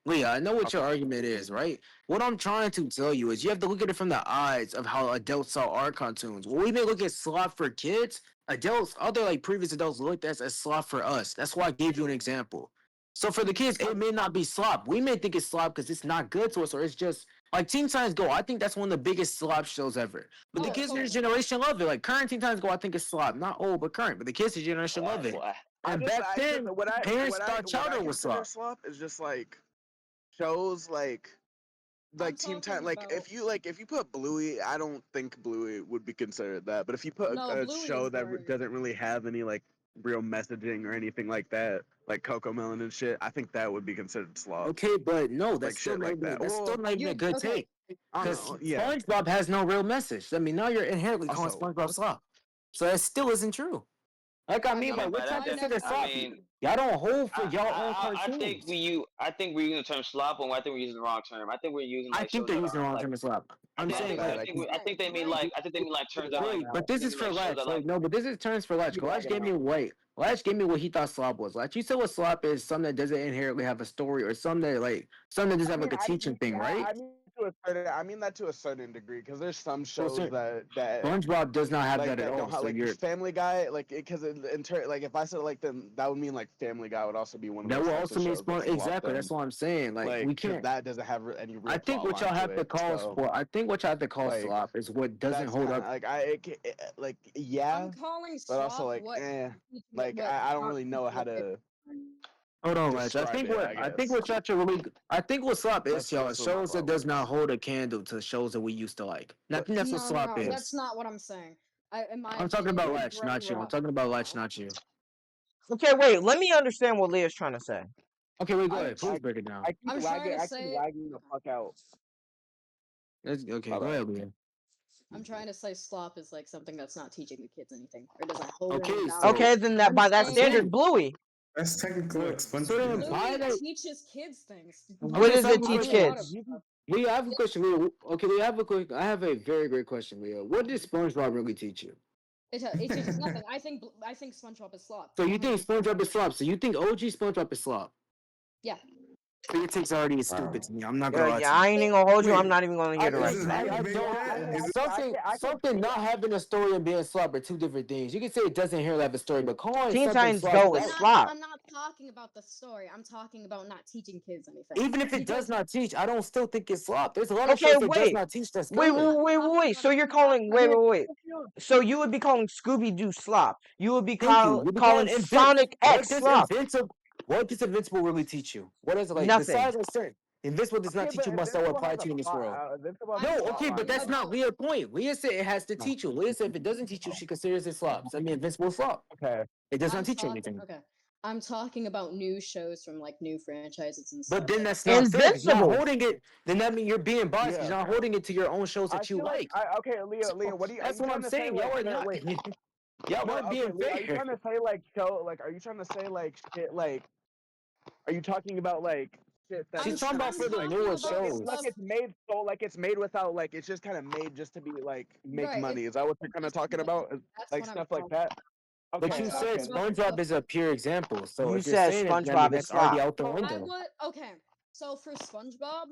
Leah, I know what your
Okay.
argument is, right? What I'm trying to tell you is you have to look at it from the eyes of how adults saw our cartoons. When we may look at slop for kids, adults, other like previous adults looked at as slop for us. That's why I gave you an example. So for the kids, it may not be slop. We may think it's slop because it's not good to us, or it's just like Teen Titans Go. I think that's one of the biggest slop shows ever. But the
Oh,
kids in this
totally.
generation love it. Like current Teen Titans Go, I think it's slop. Not old, but current. But the kids in this generation love it.
well,
And back then, parents thought
What I
Chowder was
consider
slop.
slop is just like shows
I'm
Teen
talking
Time. Like
about.
if you put Bluey, I don't think Bluey would be considered that. But if you put
No,
a
Bluey
show
is
that
great.
doesn't really have any like real messaging or anything like that, like Coco Melon and shit, I think that would be considered slop.
Okay, but no,
Like shit like that.
that's still
Well,
not even a
You
good
okay?
take.
I don't
Because
know. Yeah.
SpongeBob has no real message. I mean, now you're inherently calling
Also,
SpongeBob slop. So that still isn't true. Like I
Have
mean,
you
I
by
mean,
ever
by
what y'all
that
tried
consider
I
slop?
Neverland?
mean,
Y'all don't hold for y'all own cartoons.
I think we're using the term slop, and I think we're using the wrong term. I think we're using
I
like
think
shows
they're
that
using
are
the wrong
like
term as slop.
I
I'm
think
saying
you're
like,
bad.
I think they mean
Right.
like terms that
wait, but this
they
is
mean
for
like shows
Latch.
that like
Wait, no, but this is terms for Latch. Latch gave me wait. Latch gave me what he thought slop was. Latch, you said what slop is something that doesn't inherently have a story or something that doesn't have like a teaching thing, right?
I mean that to a certain degree because there's some
So
shows that
SpongeBob does not have
like
that at
that
all.
don't have
So
like
you're
Family Guy, like because like if I said like then that would mean like Family Guy would also be one of
that
those
will
types
also
of
mean
shows that slot
exactly.
them,
That's what I'm saying. Like we
because
can't.
that doesn't have any
I
real
think
plot
what
line
y'all
to
have to
it.
call
So
for. I think what y'all have to call
like
slop is what doesn't
that's
hold
kind
up.
of like like yeah,
I'm calling
but also
slop
like
what
like
what
I don't
not
really know how
teaching
to
Hold on, Ledge.
describe it. I
I think
guess
what y'all should really. I think what slop is, y'all,
that's
is
what my
shows that
thought
does not
was.
hold a candle to shows that we used to like. And I
But
think that's what
No,
slop
no, that's
is.
not what I'm saying. In my
I'm talking
opinion,
about
it's
Ledge,
brain
not you. I'm
rot.
talking about Ledge, not you.
Okay, wait. Let me understand what Leah's trying to say.
Okay, wait, go
I'm
ahead. Please break it down.
I keep
I'm trying
lagging.
to
I keep
say
lagging the fuck out.
Okay,
My
go
bad.
ahead, Leah.
I'm trying to say slop is like something that's not teaching the kids anything or doesn't hold any
Okay,
value.
so
Okay, then that
I'm
by that
saying
standard,
again,
Bluey.
That's technically like
so then
SpongeBob.
why
Bluey
they?
teaches kids things.
What
Okay,
Bluey
does
so I
it
have a
teaches
teach
a
question.
lot of
kids?
stuff.
Leah, I have a question. Leah. Okay, Leah, I have a quick. I have a very great question, Leah. What did SpongeBob really teach you?
It teaches nothing. I think SpongeBob is slop.
So you think
100%.
SpongeBob is slop? So you think OG SpongeBob is slop?
Yeah.
Your takes already is
Wow.
stupid to me. I'm not gonna lie
Yeah,
to you.
I ain't even gonna hold you. I'm
Wait,
not even gonna hear the
I
rest
is
of
it
that.
really
I
made
don't.
that? Is it,
Something not having a story and being slop are two different things. You can say it doesn't inherently have a story, but calling
Teen
something
Titans
slop
Go
that
is slop.
I'm not talking about the story. I'm talking about not teaching kids anything.
even if it does
Because
not teach, I don't still think it's slop. There's a lot of
Okay,
shows that does
wait.
not teach that's
Wait,
good.
wait, wait, wait, wait. So you're calling wait. So you would be calling Scooby Doo slop. You would be
Thank you. You'll be
calling
calling
Sonic
What
X
does
slop.
Invincible really teach you? What is it like?
Nothing.
Besides a certain Invincible does not
Okay,
teach
but
you much that will
Invincible
apply
has
to
a
you in this
plot.
world.
Invincible has
I'm
a
No,
plot
okay, but
line,
that's
though.
not Leah's point. Leah said it has to
No.
teach you. Leah said if it doesn't teach you, she considers it slop. So I mean, Invincible is slop.
Okay.
It does
I'm
not teach you
talking
anything.
okay. I'm talking about new shows from like new franchises and
But
stuff.
then that's not fair because you're not
Invincible.
holding it. Then that means you're being biased because
Yeah.
you're not holding it to your own shows
I
that you
feel like
like.
okay, Leah, what are
That's
you
what I'm
trying to say?
saying.
Like,
Y'all are not.
wait,
Y'all
no,
aren't
okay,
being
Leah, are you
fair.
trying to say like show, like, are you trying to say like shit, like, are you talking about like shit that's
She's
I'm
talking
kind
about
of
I'm
for the
talking
newer
about
shows.
stuff
it's made so like it's made without like it's just kind of made just to be like make
right.
money? Is that what you're kind of
It's
talking about?
that's
Like
what I'm
stuff like
talking
that?
about.
But
I'm
you
Okay,
said
talking
okay.
about
SpongeBob
stuff.
is a pure example. So
You
if you're
said
saying it, I mean
SpongeBob is
that's already
slop.
out the
I
window.
would okay. So for SpongeBob,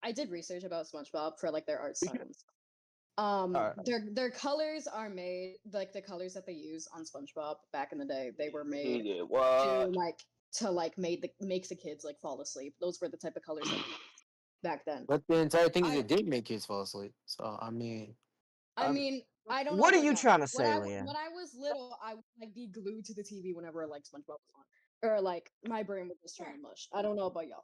I did research about SpongeBob for like their art style. And stuff.
Alright.
Their colors are made like the colors that they use on SpongeBob back in the day. They were
He
made
did
to
what?
makes the kids like fall asleep. Those were the type of colors that they used back then.
But the entire thing is
I
it did make kids fall asleep. So I mean,
I
Um,
mean I don't know
What are
about
you
now.
trying to say, Leah?
When I was little, I would like be glued to the TV whenever like SpongeBob was on, or like my brain would just turn to mush. I don't know about y'all,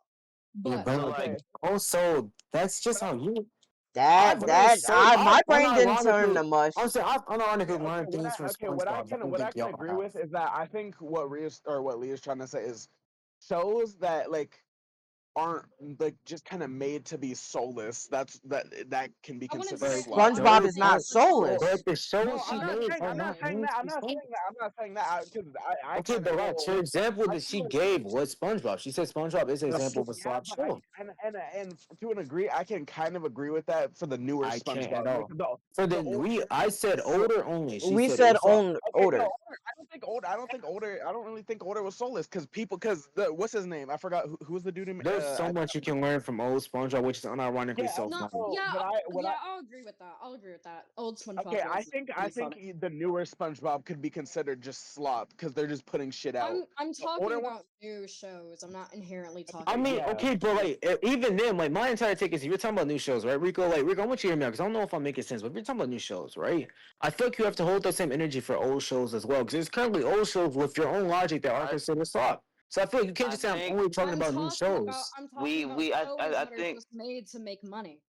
yeah,
but
but
so
like
okay,
also that's just how you.
That my
I've
brain didn't turn to mush.
I'm saying I've unironically
okay,
learned things from SpongeBob. I don't
what I
think
can
y'all
agree
have.
with is that I think what Leah's trying to say is shows that like aren't like just kind of made to be soulless. That can be
I wouldn't
considered
say
slop.
I
SpongeBob
wouldn't
But
is
say
not
but
SpongeBob is
soulless.
but the shows
No,
she
I'm not
made
saying
are not aimed
I'm
for
not saying that because I
Okay,
kind of
but like
go
her example
I
that she
feel
gave was SpongeBob. She said SpongeBob is an example of a
yeah,
slop
but I
show.
and to an agree I can kind of agree with that for the newer
I can't at
SpongeBob like
all. So
the
then
older
I said
for,
older only. She
We
said it
said
was slop.
okay no
older.
older, I don't really think older was soulless because the what's his name I forgot who was the dude in
There's so much you can learn from old SpongeBob, which is unironically
yeah
so
No,
funny.
yeah,
but
yeah, I'll agree with that. I'll agree with that. Old
okay
SpongeBob
I
was
think
pretty funny.
the newer SpongeBob could be considered just slop because they're just putting shit out.
I'm
The
talking
older ones
about new shows. I'm not inherently
I
talking
okay
mean,
about.
yeah
okay, but like even then, like my entire take is if you're talking about new shows, right, Rico? Like Rico, I want you to hear me out because I don't know if I'm making sense. But if you're talking about new shows, right? I feel like you have to hold that same energy for old shows as well because there's currently old shows with your own logic that are
I
considered slop. So I feel like you can't
I
just say I'm
think
only talking about new shows.
I'm talking about shows
I
that are
think
just made to make money.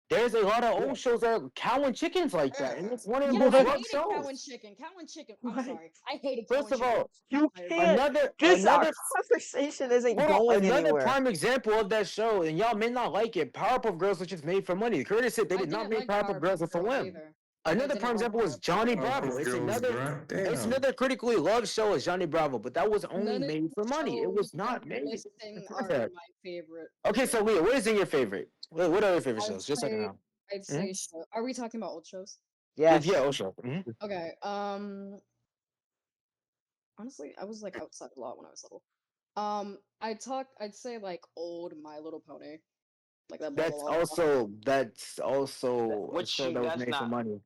There's a lot of
yeah
old shows that are cow and chickens like that, and it's one of the
Yeah,
most
I
What?
loved
hated Cow and
shows.
Chicken. Cow and Chicken. I'm
What?
sorry. I hated Cow
First
and
of
Chicken.
all,
You can't.
another
This our
another
conversation isn't
hold on,
going
another
anywhere.
prime example of that show, and y'all may not like it. Powerpuff Girls, which is made for money. Curtis said they
I
did not
didn't
make
like
Powerpuff
Powerpuff
Girls for
Girls
whim.
either. I
Another
didn't
prime
like
example was
Powerpuff
Johnny
Girls.
Bravo.
Powerpuff Girls, bruh.
It's
Damn.
another critically loved show as Johnny Bravo, but that was only
None of
made
the
for money. It
shows
was
that
not
you're
made
listing
for
are
that.
my favorite
Okay,
shows.
so Leah, what is in your favorite? What are your favorite
I'd
shows? Just like
say
now.
I'd say show. Are we talking about old shows?
Yeah,
Yes.
Osho.
Okay. Honestly, I was like outside a lot when I was little. I'd say like old My Little Pony. like that. Blah, blah,
That's
blah, blah.
also a
Which
show that was
that's
made for
not.
money.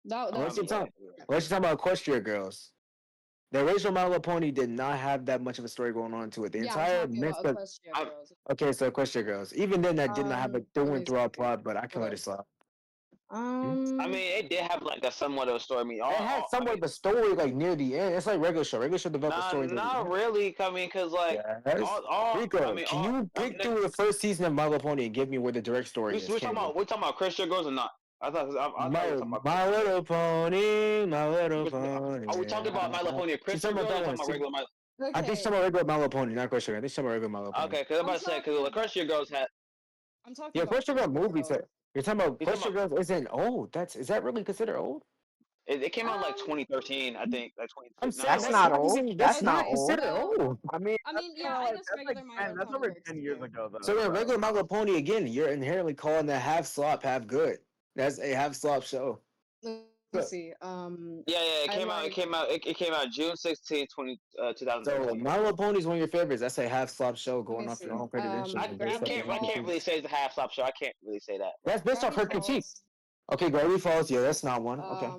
That
I
Unless
was
you're
mean,
yeah.
talking,
yeah.
unless you're talking about Equestria Girls. The original My Little Pony did not have that much of a story going on to it. The
Yeah, I'm
entire
talking
midst
about
of
Equestria
I'm,
Girls.
okay, so Equestria Girls. Even then, that did not have a
Let
through
me
and throughout
see.
plot, but I can
What
let it
else?
slide.
I mean, it did have like a somewhat of a story. I mean,
It had
I
somewhat
mean,
of a story like near the end. It's like regular show. Regular show developed a
nah,
story near the
not
end.
really. I mean, cause like
Yes.
I
Rico,
mean,
can you
I
pick
mean,
through the first season of My Little Pony and give me where the direct story is?
we
Can you?
talking about Christian girls or not? I thought we were talking about
My
Christian girls.
Little Pony, My Little
Which, are we
Pony.
talking about My Little Pony
She's
Christian
talking about
girls or
that one.
talking about regular My?
I think she's
Okay,
talking about regular My Little Pony, not Christian. I think she's talking about regular My Little Pony.
Okay, because I'm
I'm
about to say because
talking
the
about
Christian girls had.
I'm talking
Yeah,
about
Question Girl
Christian
movies.
Girls.
You're talking about
You talking
Question
about?
Girls isn't old. Is that really considered old?
It came out in like
Um,
2013, I think. Like
I'm
20.
saying
No,
That's
wait,
not
wait.
old.
that's
That's
not
not
okay,
old.
considered
well,
old.
I mean,
I
that's
mean,
kind
yeah,
of
I
like
guess
that's like
regular My
10.
Little
That's
Pony
over
works
10 years
too.
ago, though.
So in
So
regular My Little Pony again, you're inherently calling that half slop, half good. That's a half slop show.
Let me
So,
see.
Yeah,
I like.
it came out June 16, 2013.
My Little Pony is one of your favorites. That's a half slop show
Let me
going off your
see.
own credentials and based off your
I
own
can't really
critiques.
say it's a half stop show. I can't really say that.
That's based off
Gravity
her critique.
Falls.
Okay, Gravity Falls. Yeah, that's not one. Okay.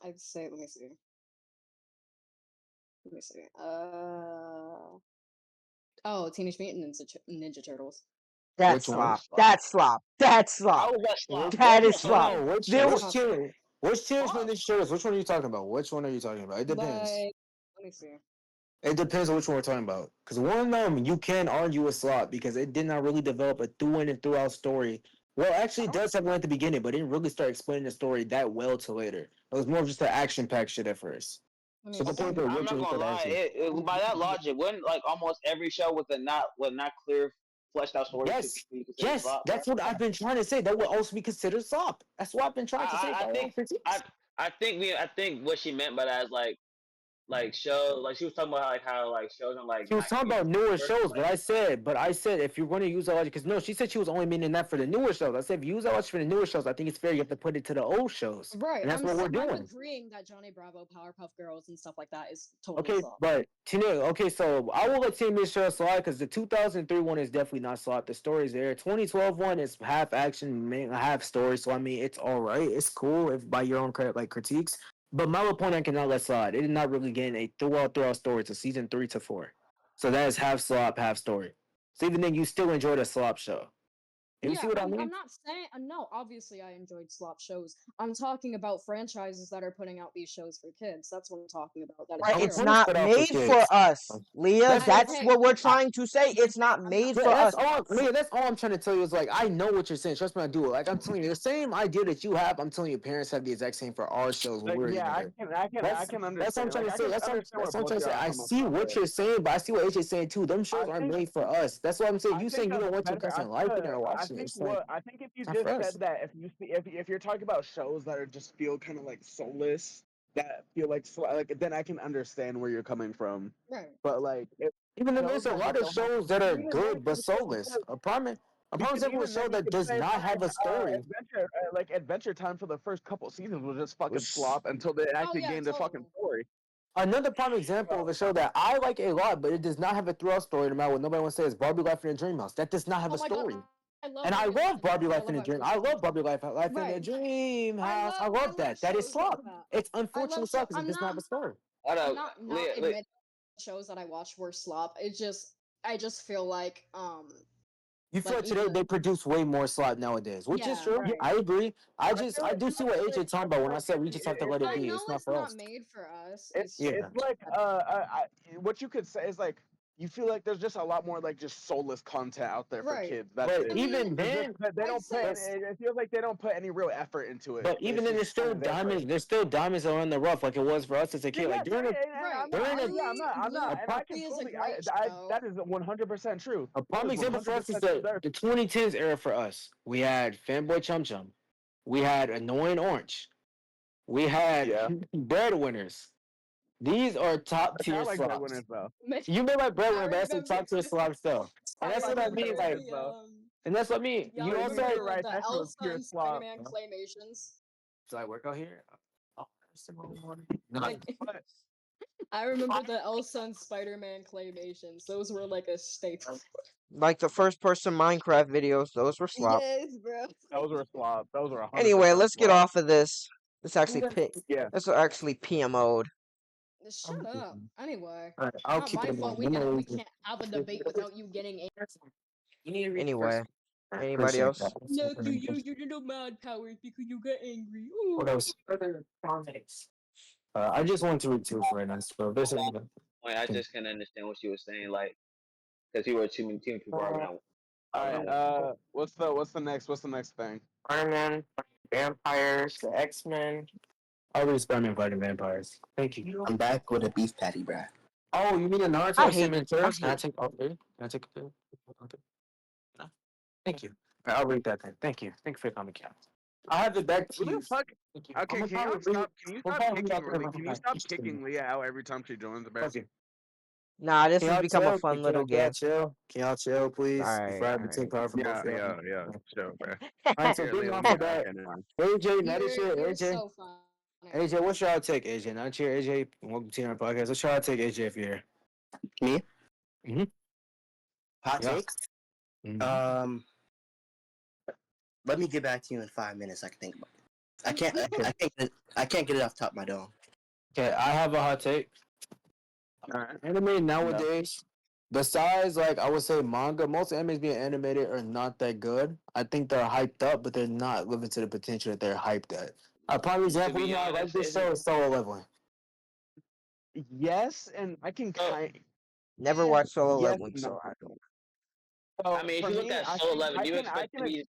I'd say. Let me see. Let me see. Oh, Teenage Mutant Ninja Turtles.
That's
Which one?
slop.
That's fine.
That's slop. That's
How
slop.
was that
Which
slop? What
That
was
is
that slop?
slop.
no?
There,
That's
w-
Which
not
tier? Which Teenage
Slop?
Mutant Ninja Turtles? Which one are you talking about? Which one are you talking about? It depends.
like. Let me see.
It depends on which one we're talking about. Because one of them you can argue a slot because it did not really develop a through and throughout story. Well, actually, it does have one at the beginning, but it didn't really start explaining the story that well till later. It was more of just an action packed shit at first.
Let
So
me
it depends
see.
on
I'm
which
not
one you
gonna
thought
lie.
action.
By that logic, wouldn't like almost every show with a not clear, fleshed out story could
Yes,
be considered
yes,
slop, right?
that's what I've been trying to say. That would also be considered slop. That's what I've been trying to say
I
by all
think
critiques.
I I think what she meant by that is like show like she was talking about like how like shows are like
She was
not
talking
clear
about newer
first
shows,
like
but I said if you're going to use that logic, because no, she said she was only meaning that for the newer shows. I said if you use that logic for the newer shows, I think it's fair you have to put it to the old shows,
Right.
and that's what we're
I'm
doing.
agreeing that Johnny Bravo, Powerpuff Girls, and stuff like that is totally
Okay,
soft.
but Tina, okay, so I will let Tina Show slide because the 2003 one is definitely not slot. The story's there. 2012 one is half action, half story. So I mean, it's all right. It's cool if by your own credit, like critiques. But my little point I cannot let slide. It did not really get a throughout story to season 3 to 4. So that is half slop, half story. So even then, you still enjoy the slop show. You see
Yeah,
what I
I'm
mean?
not saying no, obviously I enjoyed slop shows. I'm talking about franchises that are putting out these shows for kids. That's what I'm talking about. That is
right,
I'm
it's
trying to
terrible.
not
put out for
made for
kids.
us, Leah.
That's
I
what
That's
okay,
what we're
I,
trying to say. It's not
I'm not
made
yeah,
for
that's
us.
all. Yeah, that's all I'm trying to tell you is like I know what you're saying. Trust me, I do. Like I'm telling you, the same idea that you have, I'm telling you, parents have the exact same for our shows when we
like,
were
yeah,
younger.
I can
That's what I'm
understand.
trying
Like
to
I
say.
can understand
That's
where
what I'm
both
trying to say.
y'all are
I
coming
see
from.
what
But
you're saying, but I see what AJ's saying too. Them
I
shows aren't
think
made for us. That's what I'm saying.
I
You
think
saying you
a
don't want to
better
because of liking it or watching it. It's like
I think if you
not for
just
us.
said that if you see if you're talking about shows that are just feel kind of like soulless that feel like like then I can understand where you're coming from.
right.
But like if
Even though
shows
there's a
that
lot
just
of
don't have
shows that are
even then
good but soulless. A prime example of a
even then
show
you
that
could
does
say
not have
like
a story.
Adventure Time for the first couple seasons was just fucking
Which
slop until they
Oh
actually
yeah,
gained a fucking
totally.
story.
another prime example of a show that I like a lot, but it does not have a throughout story. No matter what nobody wants to say is Barbie Life in a Dream House. That does not have
Oh
a
my god,
story.
I love
And I
Barbie Life in
love
a Dream
Barbie
House. I
Life in
love
a
Life
Dream.
in a
I
Dream
love
House.
Barbie Life in a
Right.
Dream House. I
I
love
love
that. That is
shows like
slop.
that.
It's
I love
unfortunately
show.
slop because it does not have a story.
I
I'm
don't
not admitting shows that I watched were slop. I just feel
You feel
like
like today
even
they produce way more slop nowadays, which is
yeah,
true.
Yeah,
right.
I agree.
I feel
I
like
do see what AJ
I
talking about
feel
when I
like
said we just have to let it
I
be.
know
It's not
it's
for
not
us.
made for us.
it,
It's just
Yeah.
it's like what you could say is like you feel like there's just a lot more like just soulless content out there for
right.
kids. That's
But
I
it.
mean,
even
It's just
then,
that they
I'd
don't put.
say
It feels like they don't put any real effort into it.
but even
It's
then,
just kind of there for.
there's still diamonds around the rough, like it was for us as a
Yeah,
kid. Like
and
right.
during a,
I'm
a,
not, and I
pro-
Bluey is a
completely,
great show.
that is 100% true.
a
That
prime
is
example for us is
100% true. There,
the 2010s era for us. We had Fanboy Chum Chum, we had Annoying Orange, we had
yeah.
Breadwinners. These are top
Okay, I
tier
like
slops.
Breadwinners though.
You may like
I
Breadwinner, but that's a
remember
top tier slop still. And
I
that's
I
what I
like
mean.
remember
Like,
Breadwinners though.
and that's what I mean.
y'all
You also
remember
You're right.
the
That shit was
Elsa
pure
and
slop.
Spider-Man claymations?
should I work out here? Oh,
Like
But
I remember the Elsa and Spider-Man claymations. Those were like a staple.
Like the first person Minecraft videos, those were slop.
Yes, bro.
Those were flop. Those were 100%
Anyway, let's get
flop.
off of this. Let's actually
Yeah.
Let's actually PMO'd.
Shut up. Anyway,
Alright, I'll
not
keep
my
it in
fault.
mind.
We
I'm gonna
can we
read
can't have a debate without you getting a.
You need to read the
Anyway,
first one.
anybody
Appreciate
else?
that.
No, you use your little mad powers because you get angry.
What
Ooh.
else? Other comments. I just want to read two for right now. So if there's any.
Like, I just couldn't understand what she was saying, like, because you were too many people arguing
All
on
right.
one.
What's the next thing?
Iron Man, vampires, the X-Men. I read Spider-Man fighting vampires. Thank you.
I'm back with a beef patty, bruh.
Oh, you mean a Naruto
I
or
hate.
Cinnamon
I
Turtles? Can I
hate.
take all three? Can I take a okay. No? Thank you. All right, I'll read that then. Thank you. Thank you for your comment, Cap. I'll have it back to
What
you.
the fuck?
Thank you.
Okay,
I'm
can you
probably
stop? Can you
we'll
stop
probably read
kicking?
out there
Can you stop kicking Leah out every time she joins, bro?
Fuck you.
Nah, this
Can
has
y'all
become a
chill?
fun little
Can y'all
game.
chill? Can y'all chill, please? Before I have to take
Alright,
power from both
Yeah,
of y'all.
yeah. Sure, bro.
Alright, so
Here,
getting
Leah, let
off
me.
of that,
Okay, never mind.
AJ, not this shit,
You're
AJ.
so funny.
AJ, what's your take, AJ? Not your AJ. Welcome to our podcast. What's your take, AJ, if you're here?
Me?
Mhm.
Hot
Yeah.
take?
Mhm.
Let me get back to you in 5 minutes. I can think about it. I can't get it off the top of my dome.
Okay, I have a hot take.
All right.
Anime nowadays, besides like I would say manga, most animes being animated are not that good. I think they're hyped up, but they're not living to the potential that they're hyped at. A prime example,
be
you know, I like
honest,
this show is Solo Leveling.
Yes, and I can
So,
kind.
never watched Solo
Yes,
Leveling,
no.
so I don't.
I
So
mean, if
for
you look
me,
at
I
Soul
think
11, you expect to be.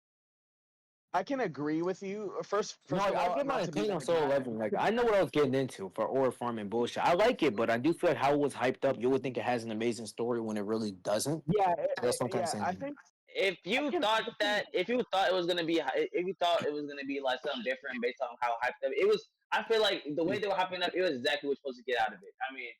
I can agree with you.
No,
First of
I
all,
get my
not to be
opinion on
that
Solo
guy.
Leveling. Like I know what I was getting into for ore farm and bullshit. I like it, but I do feel like how it was hyped up, you would think it has an amazing story when it really doesn't.
Yeah,
That's what I'm kind of
yeah. I
saying.
think
If
I
you
can.
thought that, if you thought it was gonna be, if you thought it was gonna be like something different based on how hyped up it was, I feel like the way they were hyping up, it was exactly what you're supposed to get out of it. I mean,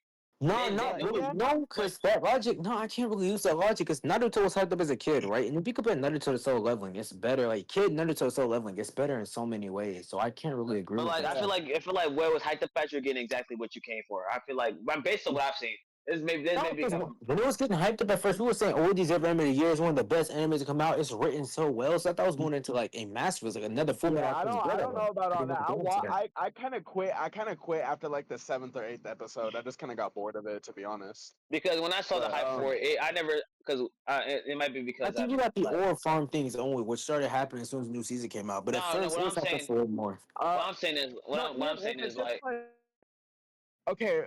No,
they
no,
there was,
no,
but
because that logic, no, I can't really use that logic because Naruto was hyped up as a kid, right? And if you compare Naruto to Solo Leveling, it's better. Like, kid Naruto to Solo Leveling, it's better in so many ways. So I can't really agree
but
with
like
that.
Yeah.
I feel like where it was hyped up at, you're getting exactly what you came for. I feel like, based on what I've seen, this
No,
may be
because
coming.
when it was getting hyped up at first, we were saying, oh, these ever animated years, one of the best animes to come out. It's written so well. So I thought it was going into like a masterpiece, like another full metal
Yeah,
alchemist
I don't
brotherhood.
know about
I
all
didn't know
that.
what to go into that.
I kind of quit. I kind of quit after like the seventh or eighth episode. I just kind of got bored of it, to be honest.
Because when I saw the
But
hype for it, I never because it might be
I
because
think
I've
you got the
like
oral farm things only, which started happening as soon as the new season came out. But at
no,
first,
what
it was
I'm
hyped up
saying,
for a little more.
uh,
what I'm saying is
no,
what I'm
even
saying
if
is
it's just
like
like okay,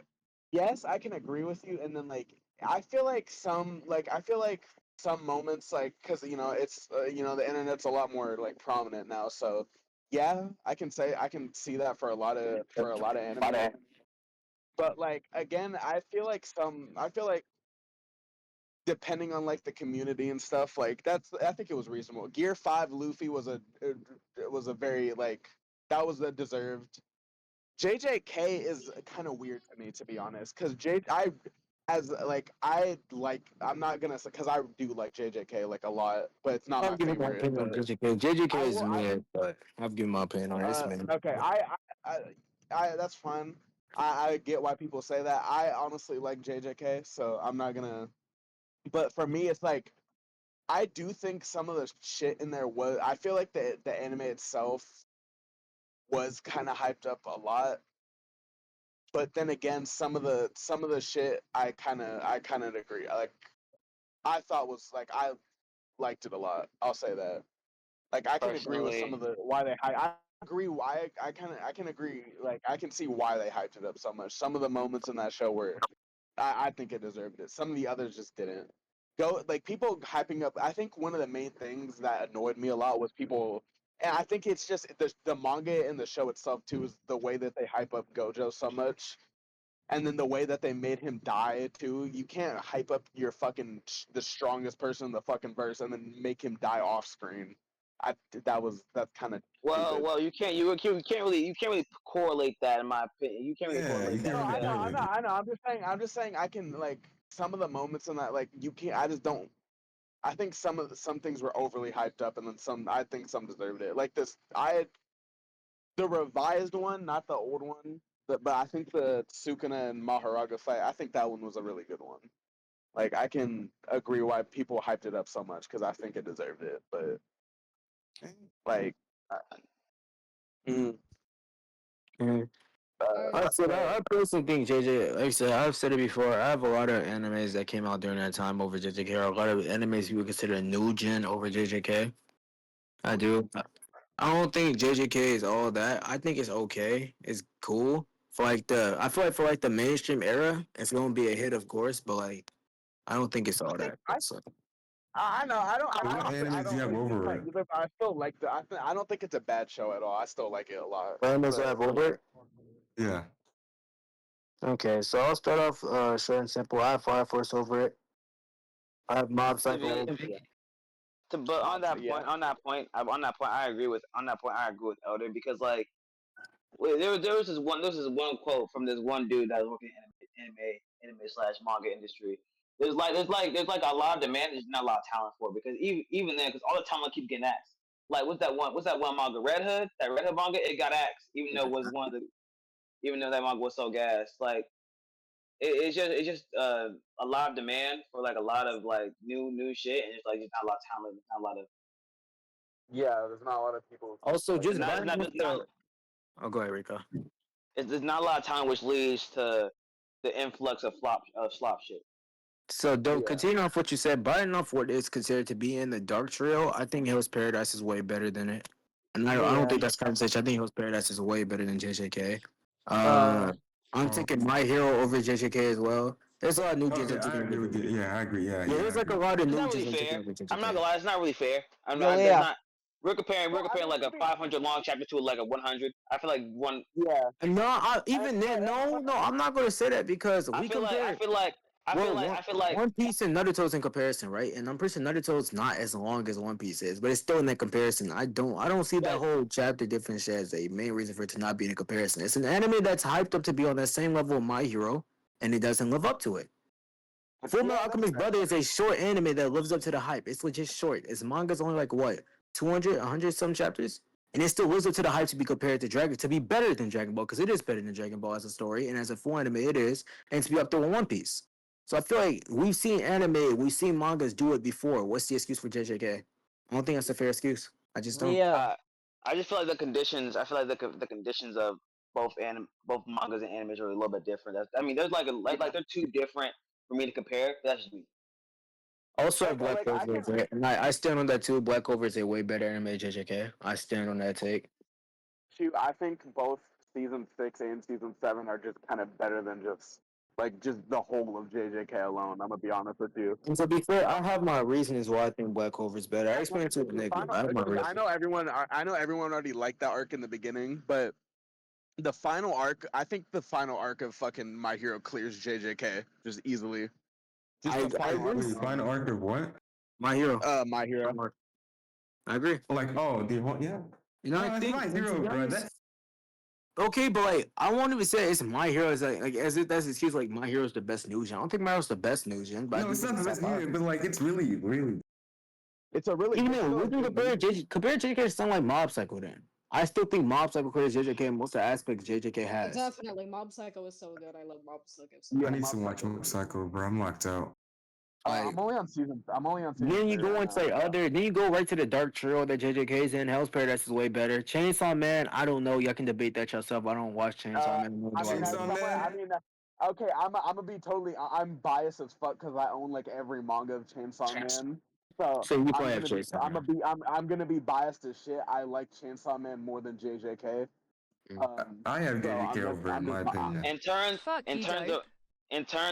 yes, I can agree with you. And then like I feel like some moments like because it's the internet's a lot more like prominent now. So yeah, I can see that for a lot of anime. But like again, I feel like depending on like the community and stuff, like I think it was reasonable. Gear 5 Luffy was a very like that was a deserved. JJK is kind of weird to me, to be honest, because I'm not gonna say because I do like JJK like a lot, but it's not
I'll
my
give you my
favorite.
opinion on
But
JJK. JJK
I
is
will.
mid, but I've given my opinion on it. It's mid.
Okay. I, that's fine. I get why people say that. I honestly like JJK, so I'm not gonna. But for me, it's like I do think some of the shit in there was. I feel like the anime itself was kind of hyped up a lot, but then again, some of the shit I kind of agree. I thought was like I liked it a lot. I'll say that. Like I can agree with some
personally,
of the why they I agree why I can agree like I can see why they hyped it up so much. Some of the moments in that show were I think it deserved it. Some of the others just didn't. Go like people hyping up. I think one of the main things that annoyed me a lot was people, and I think it's just the manga and the show itself too is the way that they hype up Gojo so much, and then the way that they made him die too. You can't hype up your fucking the strongest person in the fucking verse and then make him die off screen. I that's kind of stupid.
you can't really correlate that in my opinion. You can't really
Yeah, you
correlate that
can't
No,
really
because
correlate it.
I know. I'm just saying. I can like some of the moments in that. Like you can't. I just don't. I think some things were overly hyped up, and then some. I think some deserved it. Like this, the revised one, not the old one. But I think the Sukuna and Maharaga fight. I think that one was a really good one. Like I can agree why people hyped it up so much because I think it deserved it, but like, mm,
Mhm.
Alright.
I personally think JJ. Like I said, I've said it before. I have a lot of animes that came out during that time over JJK. A lot of animes you would consider new gen over JJK. I do. I don't think JJK is all that. I think it's okay. It's cool for like the. I feel like for like the mainstream era, it's gonna be a hit, of course. But like, I don't think it's all that. So,
I know I don't
So what
I
animes do you
don't
have
like it
over it?
either, but I still like the. I don't think it's a bad show at all. I still like it a lot.
animes I
But
have over it.
Yeah.
Okay, so I'll start off short and simple. I have Fire Force over it. I have Mob
To
Psycho
be,
over it.
but on
Mobs,
that
yeah.
point, I agree with. On that point, I agree with Elder because like there was this one quote from this one dude that was working in anime slash manga industry. There's like a lot of demand. There's not a lot of talent for it because even then, because all the talent keep getting axed. Like what's that one manga Red Hood? That Red Hood manga it got axed even though it was one of the even though that manga was so gas. Like it's just a lot of demand for like a lot of like new shit and it's like just not a lot of talent. Not a lot of
Yeah, there's not a lot of people
Also,
like
just
not,
buying
not,
off
not
the. Oh, go ahead, Rico.
there's not a lot of talent which leads to the influx of slop shit.
So, don't
yeah.
continue off what you said. Buying off what is considered to be in the Dark Trio, I think Hell's Paradise is way better than it. And I don't
Yeah.
think that's conversation. I think Hell's Paradise is way better than JJK.
Uh,
I'm
Oh,
taking My Hero over JJK as well. There's a lot of new gens
okay,
I'm
I
taking over
agree with you.
JJK.
Yeah, I agree. Yeah,
Yeah,
yeah,
there's
I
like a
agree.
lot of
It's
new
not really
gens I'm taking
fair.
over
I'm not
JJK.
gonna lie, it's not really fair.
yo,
There's
yeah.
not. We're comparing like a 500 long chapter to like a 100. I feel like one.
Yeah.
And no, even then, no, I'm not going to say that because
I
we
feel like I
compare.
feel like I feel
Well,
like I feel like
One Piece and Naruto's in comparison, right? And I'm pretty sure Naruto's not as long as One Piece is, but it's still in that comparison. I don't see that
that
whole chapter difference as a main reason for it to not be in a comparison. It's an anime that's hyped up to be on that same level of My Hero, and it doesn't live up to it. Full Metal
Yeah, that's
Alchemist
fair.
Brother is a short anime that lives up to the hype. It's legit short. Its manga's only like what 200, 100 some chapters, and it still lives up to the hype to be compared to Dragon to be better than Dragon Ball because it is better than Dragon Ball as a story and as a full anime it is, and to be up there with One Piece. So I feel like we've seen mangas do it before. What's the excuse for JJK? I don't think that's a fair excuse. I just don't.
Yeah.
I just feel like the conditions. I feel like the conditions of both mangas and animes are a little bit different. I mean, there's like they're too different for me to compare. That's just me.
Also,
Like
Black
I
Clover
can
is it, and I stand on that too. Black Clover is a way better anime than JJK. I stand on that take.
shoot. I think both season 6 and season 7 are just kind of better than just the whole of JJK alone. I'm gonna be honest with you.
And to be fair, I have my reasons why I think Black Clover is better. I explained it to a
The
nigga.
final,
I have my
because
reasons.
I know everyone already liked that arc in the beginning, but the final arc, I think the final arc of fucking My Hero clears JJK just easily. Just the
I
final arc
agree.
Wait, find the
alone.
arc of what?
My hero.
My Hero.
I agree.
Like, oh, the whole, yeah.
You know, I
No, it's
think
my
and to
hero,
be
bro.
honest,
That's
okay, but like I won't even say it's my hero as like as if that's excuse like my hero is the best news gen. I don't think my hero's the best news gen, but I
no,
do
it's
think
not the
it's
best
top five.
either. But like, it's really, really.
It's a really
Even
it's
then,
still
we
a
can
good movie.
compare JJK to something like Mob Psycho. Then I still think Mob Psycho clears JJK in most of the aspects JJK has.
Definitely, Mob Psycho is so good. I love Mob Psycho so
I
Yeah,
much.
need to
Mob
watch
Psycho.
Mob Psycho, bro. I'm locked out.
Like
I'm only on season
then you
3
go
right
into
now.
like other, then you go right to the Dark Trio that JJK's in. Hell's Paradise is way better. Chainsaw Man, I don't know. Y'all can debate that yourself. I don't watch Chainsaw Man. Nor do I read
Chainsaw
it.
Man.
Okay, I'm gonna be totally. I'm biased as fuck because I own like every manga of Chainsaw Man. So
So you probably have Chainsaw Man.
I'm gonna be biased as shit. I like Chainsaw Man more than JJK.
Mm.
I have
So
JJK over, in
I'm
my
just
opinion.
Fuck
In
you,
terms
dope.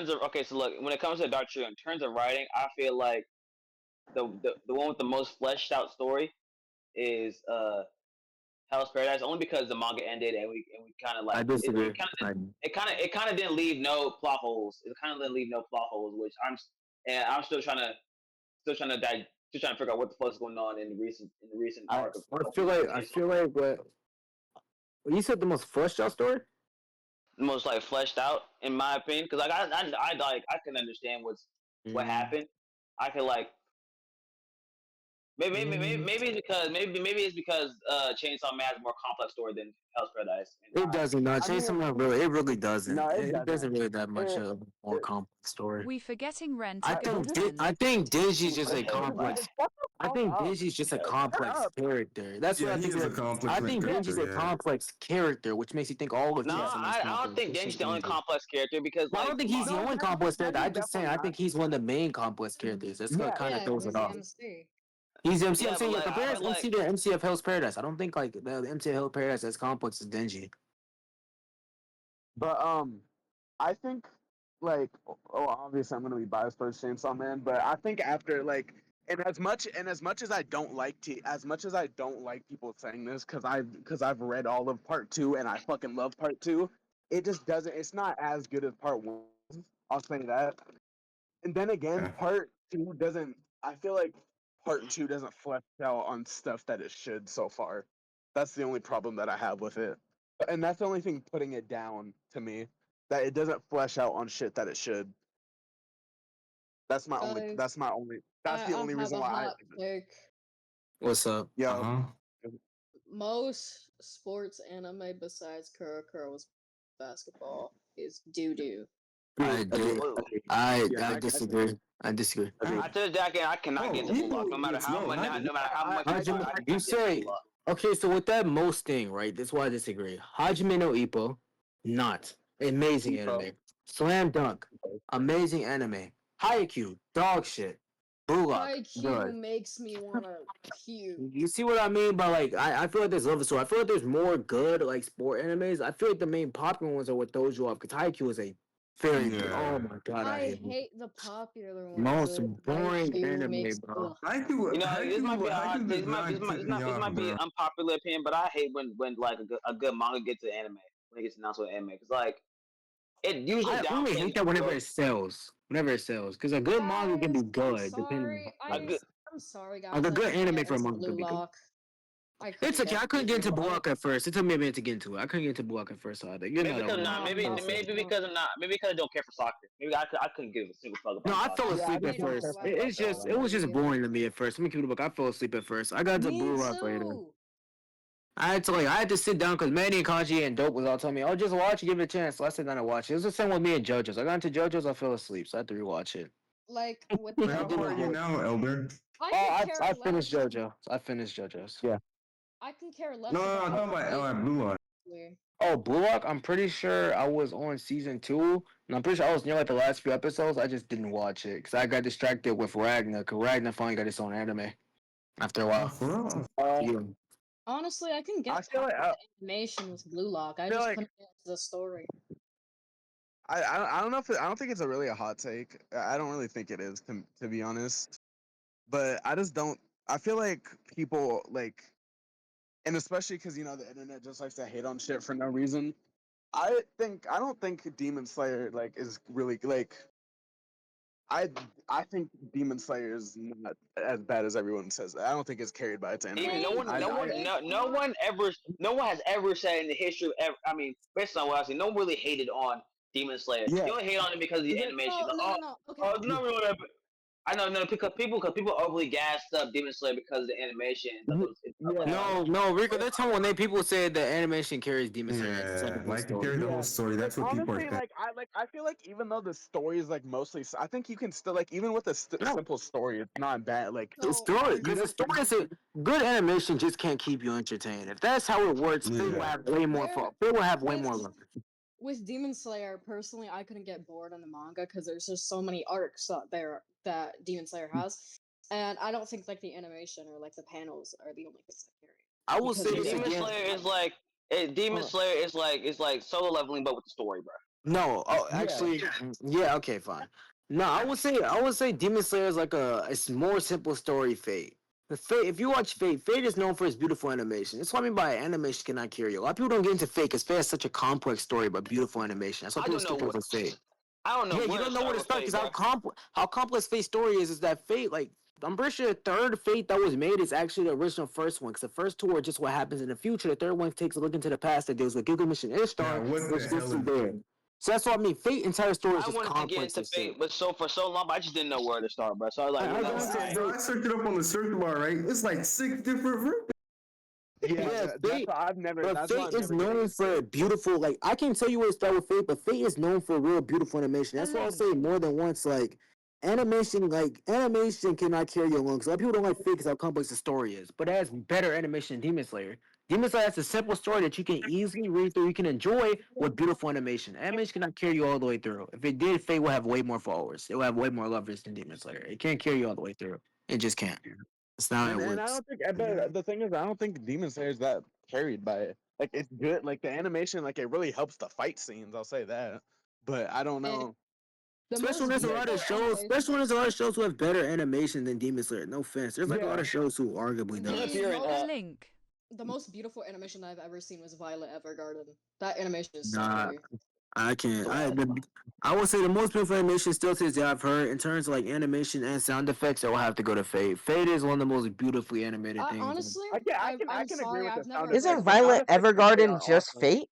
of okay, so look, when it comes to Dark Trio, in terms of writing, I feel like the one with the most fleshed out story is Hell's Paradise, only because the manga ended and we kind of
I
like
disagree.
it kind of didn't leave no plot holes. It kind of didn't leave no plot holes, which I'm still trying to still trying to figure out what the fuck is going on in the recent arc of
I
Chainsaw.
feel like what you said the most fleshed out story.
The most like fleshed out in my opinion, because like I like I can understand what
Mm.
happened. I feel like Maybe it's because Chainsaw Man has a more complex story than Hell's Paradise.
It doesn't. No,
I mean,
Chainsaw Man really. It really doesn't.
no, it
It doesn't
doesn't.
really that much
It,
of a more
it,
complex story.
We forgetting Ren to
I
go
think
then.
I think Denji's just a
Okay,
complex.
shut the
I
fuck
think
up.
Denji's just a
Shut
complex
up.
character. That's what
Yeah,
I
he
think.
is a
That,
complex
I think
character.
Denji's a
Yeah.
complex character, which makes you think all of
No,
Chainsaw Man's
I don't
complex.
think
It's
Denji's
just
the only
Denji.
complex character because
I
like
don't think he's the
No,
only complex character. I'm just saying.
definitely
I
not.
think he's one of the main complex characters. That's what
Yeah,
kind of
Yeah,
throws it
he's the
off.
MC.
He's MC. I'm
yeah, but
saying, yeah,
like I
compare
feel like
MC to MC of Hell's Paradise. I don't think like the MC of Hell's Paradise as complex as Denji.
but I think like obviously I'm gonna be biased towards Chainsaw Man, but I think after like and as much as I don't like as much as I don't like people saying this because I've read all of part two and I fucking love part two, it just doesn't it's not as good as part one. I'll say that. And then again,
Yeah.
part two doesn't I feel like part two doesn't flesh out on stuff that it should so far. That's the only problem that I have with it. And that's the only thing putting it down to me. That it doesn't flesh out on shit that it should.
Guys,
That's the
I
only
have
reason
a
why I
hot take.
What's up?
yo
Uh-huh.
Most sports anime besides Kuroko's basketball is doo-doo.
I
agree.
do.
whoa.
I disagree. I disagree.
After the jacket, I cannot get
Oh,
into Blue Lock
equal
no matter
is
how
no.
much no matter how much
I
you try.
Hajime,
I
you
cannot get into
say
Blue Lock.
okay. So with that most thing, right? That's why I disagree. Hajime no Ippo, not amazing anime. Slam Dunk, amazing anime. Haikyuu, dog shit. Bullock,
Haikyuu
good.
makes me wanna puke.
You see what I mean? By like, I feel like there's love story. I feel like there's more good like sport animes. I feel like the main popular ones are what throws you off. Because Haikyuu is a very oh
Yeah.
my god, I
I
hate it.
hate the popular ones.
Most
But
boring
Haikyuu
anime,
makes
bro.
You know, this might be a hot
Haikyuu
take.
does not tip me
This
off,
might be an
bro.
unpopular opinion, but I hate when like a good manga gets to anime when it gets announced with anime because like it usually
I only
downplays
hate that whenever
book.
it sells. Whenever it sells, because a good manga can be
guys, I'm
good, depending.
sorry.
A good
I'm sorry,
Like
guys.
a
I
good
couldn't
anime
get
for a
into
manga
Blue
could be good.
Lock. I
It's
couldn't
okay.
get
I couldn't
into
get into
Blue Lock.
Block at first. It took me a minute to get into it. I couldn't get into Block at first either. You know
Maybe
that
because
was
not
my process.
maybe because I don't care for soccer. Maybe I couldn't give a single fuck
No,
about
I
soccer.
fell
yeah, I
asleep
just
at
I
don't
don't
care
first.
for
like
It's just it
basketball.
was just
soccer either.
boring to me at first. Let me keep it a book. I fell asleep at first. I got to
Me
Blue Rock later.
too.
I had to sit down because Manny and Kanji and Dope was all telling me, "Oh, just watch it, give it a chance." So I sat down and watched it. It was the same with me and JoJo's. I got into JoJo's, I fell asleep, so I had to rewatch it.
Like with
Wait, how far are you
JoJo's,
now, Elder?
I
Oh,
could care
I
less.
finished JoJo. I finished JoJo's.
Yeah.
I can care less
No,
about
I'm talking about
fight.
Blue Lock.
Oh, Blue Lock, I'm pretty sure I was on season 2, and I'm pretty sure I was near like the last few episodes. I just didn't watch it because I got distracted with Ragnar. Because Ragnar finally got his own anime after a
Oh,
while.
for real?
Yeah.
Honestly, I can get
I feel like
past the animation with Blue Lock. I
feel
just
like
couldn't get into the story.
I don't know if I don't think it's a really a hot take. I don't really think it is to be honest. But I just don't. I feel like people like, and especially because the internet just likes to hate on shit for no reason. I don't think Demon Slayer like is really like I I think Demon Slayer is not as bad as everyone says. I don't think it's carried by its
Even
animation.
no one has ever said in the history of I mean, based on what I've seen, no one really hated on Demon Slayer.
Yeah.
They only hate on it because of the animation.
No. Okay.
Oh, no, I know, no, because people overly gassed up Demon Slayer because of the animation.
No, Rico. That's how when people say the animation carries Demon Slayer. It's like a
Yeah,
whole
like you
story.
carry the whole story. That's what people are
Honestly,
saying.
I feel like even though the story is like mostly, I think you can still like even with a simple story, it's not bad. Like
It's
So
story because the story is a good animation just can't keep you entertained. If that's how it works, Fate will
Yeah.
have way more fun. Fate will have way more
with
love.
with Demon Slayer, personally, I couldn't get bored on the manga because there's just so many arcs that Demon Slayer has, and I don't think like the animation or like the panels are the only things that carry.
I will
Because
say
you
this
don't
Demon
again.
Slayer is like Demon Slayer is like solo leveling, but with the story, bro.
No, oh, actually, yeah, okay, fine. No, I would say Demon Slayer is like a more simple story. Fate. The Fate, if you watch Fate, Fate is known for its beautiful animation. That's what I mean by animation cannot carry you. A lot of people don't get into Fate because Fate has such a complex story but beautiful animation. That's why
I
people
don't know
stick
what
with Fate.
I don't know.
Yeah, you don't know where to start because how complex Fate's story is that Fate, like, I'm pretty sure the third Fate that was made is actually the original first one. Because the first two are just what happens in the future. The third one takes a look into the past that deals with Gilgamesh and Ishtar,
Now, what
which
the
gets
hell
you
is?
there. So that's what I mean. Fate entire story is
I
just
wanted to get
complex
into
as shit.
Fate, but for so long, but I just didn't know where to start, bro. So I was like,
I
you
got
know,
into
alright.
So I searched it up on the search bar, right? It's like 6 different versions.
Yeah,
that's
Fate.
why I've never.
But
That's why
Fate
I'm
is
never getting
known
into
for
it.
beautiful. Like I can't tell you where to start with Fate, but Fate is known for real beautiful animation. That's why I'll say more than once. Like animation cannot carry you along. Because a lot of people don't like Fate because how complex the story is. But it has better animation than Demon Slayer. Demon Slayer has a simple story that you can easily read through. You can enjoy with beautiful animation. Animation cannot carry you all the way through. If it did, Fate will have way more followers. It will have way more lovers than Demon Slayer. It can't carry you all the way through. It just can't. It's not how it
And I
works.
don't think. But the thing is, I don't think Demon Slayer is that carried by it. Like it's good. Like the animation, like it really helps the fight scenes. I'll say that. But I don't
And
know.
the
Especially when
most
there's a lot
beautiful
of shows,
animation.
especially when there's a lot of shows who have better animation than Demon Slayer. No offense, there's like a lot
Yeah.
of shows who arguably
If
does.
you're in,
The most beautiful animation I've ever seen was Violet Evergarden. That animation is so
Nah,
pretty.
I can't. I would say the most beautiful animation still to this day I've heard in terms of like animation and sound effects. I will have to go to Fate. Fate is one of the most beautifully animated
I
things.
honestly,
I
I'm
can agree
sorry,
with the
I've
sound
never
Isn't
effects.
heard.
The sound
Violet
effects in Fate
Evergarden
are
just
awesome.
Fate?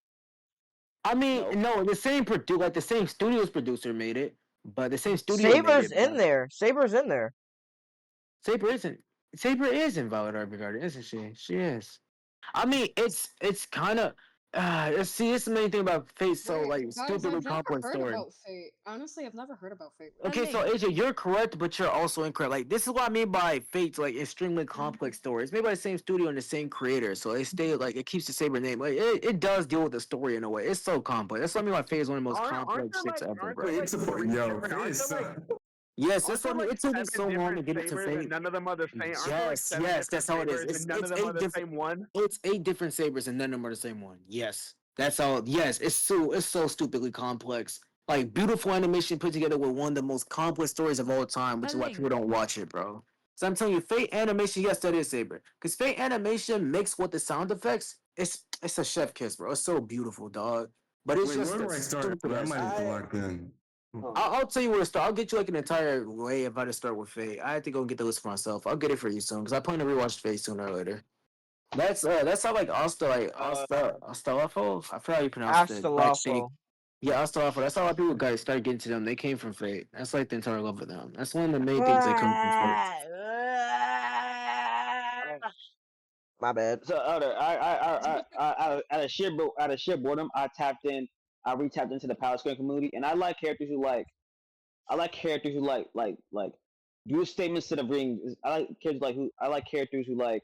I mean,
No.
no, the same like the same studio's producer made it, but the same studio made
Saber's
it.
in there. Saber's in there.
Saber isn't. Saber is in Violet Evergarden, isn't she? She is. I mean, it's kind of. See, it's the main thing about Fate. So
Wait,
like
guys,
stupidly
I've never
complex
heard
story.
about Fate. Honestly, I've never heard about Fate.
Okay, so AJ, you're correct, but you're also incorrect. Like this is what I mean by Fate's like extremely complex stories. Made by the same studio and the same creator, so they stay like it keeps the Saber name. Like it does deal with the story in a way. It's so complex. That's what I mean by Fate is one of the most complex shits ever, bro.
Wait, it's a
three
yo,
different? Aren't
face.
there like
Yes,
aren't
that's
there
what I mean.
like
It took me
7
so long to
different
get into
sabers and
Fate.
none of them are the same? Aren't there like
Yes,
7
yes,
different
that's how it is.
sabers and none of
It's
them are
eight
the
different.
same one?
It's 8 different sabers and none of them are the same one. Yes, that's how. Yes, it's so stupidly complex. Like beautiful animation put together with one of the most complex stories of all time, which is why people don't watch it, bro. So I'm telling you, Fate animation, yes, that is Saber, because Fate animation mixed with the sound effects, it's a chef kiss, bro. It's so beautiful, dog. But it's
Wait,
just
where do
the
I start?
stupid
I
ass.
might need to lock in.
I'll tell you where to start. I'll get you like an entire way if I to start with Fate. I have to go and get the list for myself. I'll get it for you soon because I plan to rewatch Fate sooner or later. That's how like Astalafo. I forgot how you pronounce the black snake.
Astalafo.
Yeah, Astalafo. That's how a lot of people guys started getting to them. They came from Fate. That's like the entire love of them. That's one of the main things that come from Fate.
My bad.
so out of sheer boredom, I re-tapped into the Power Square community, and I like characters who like do statements instead of reading. I like characters who like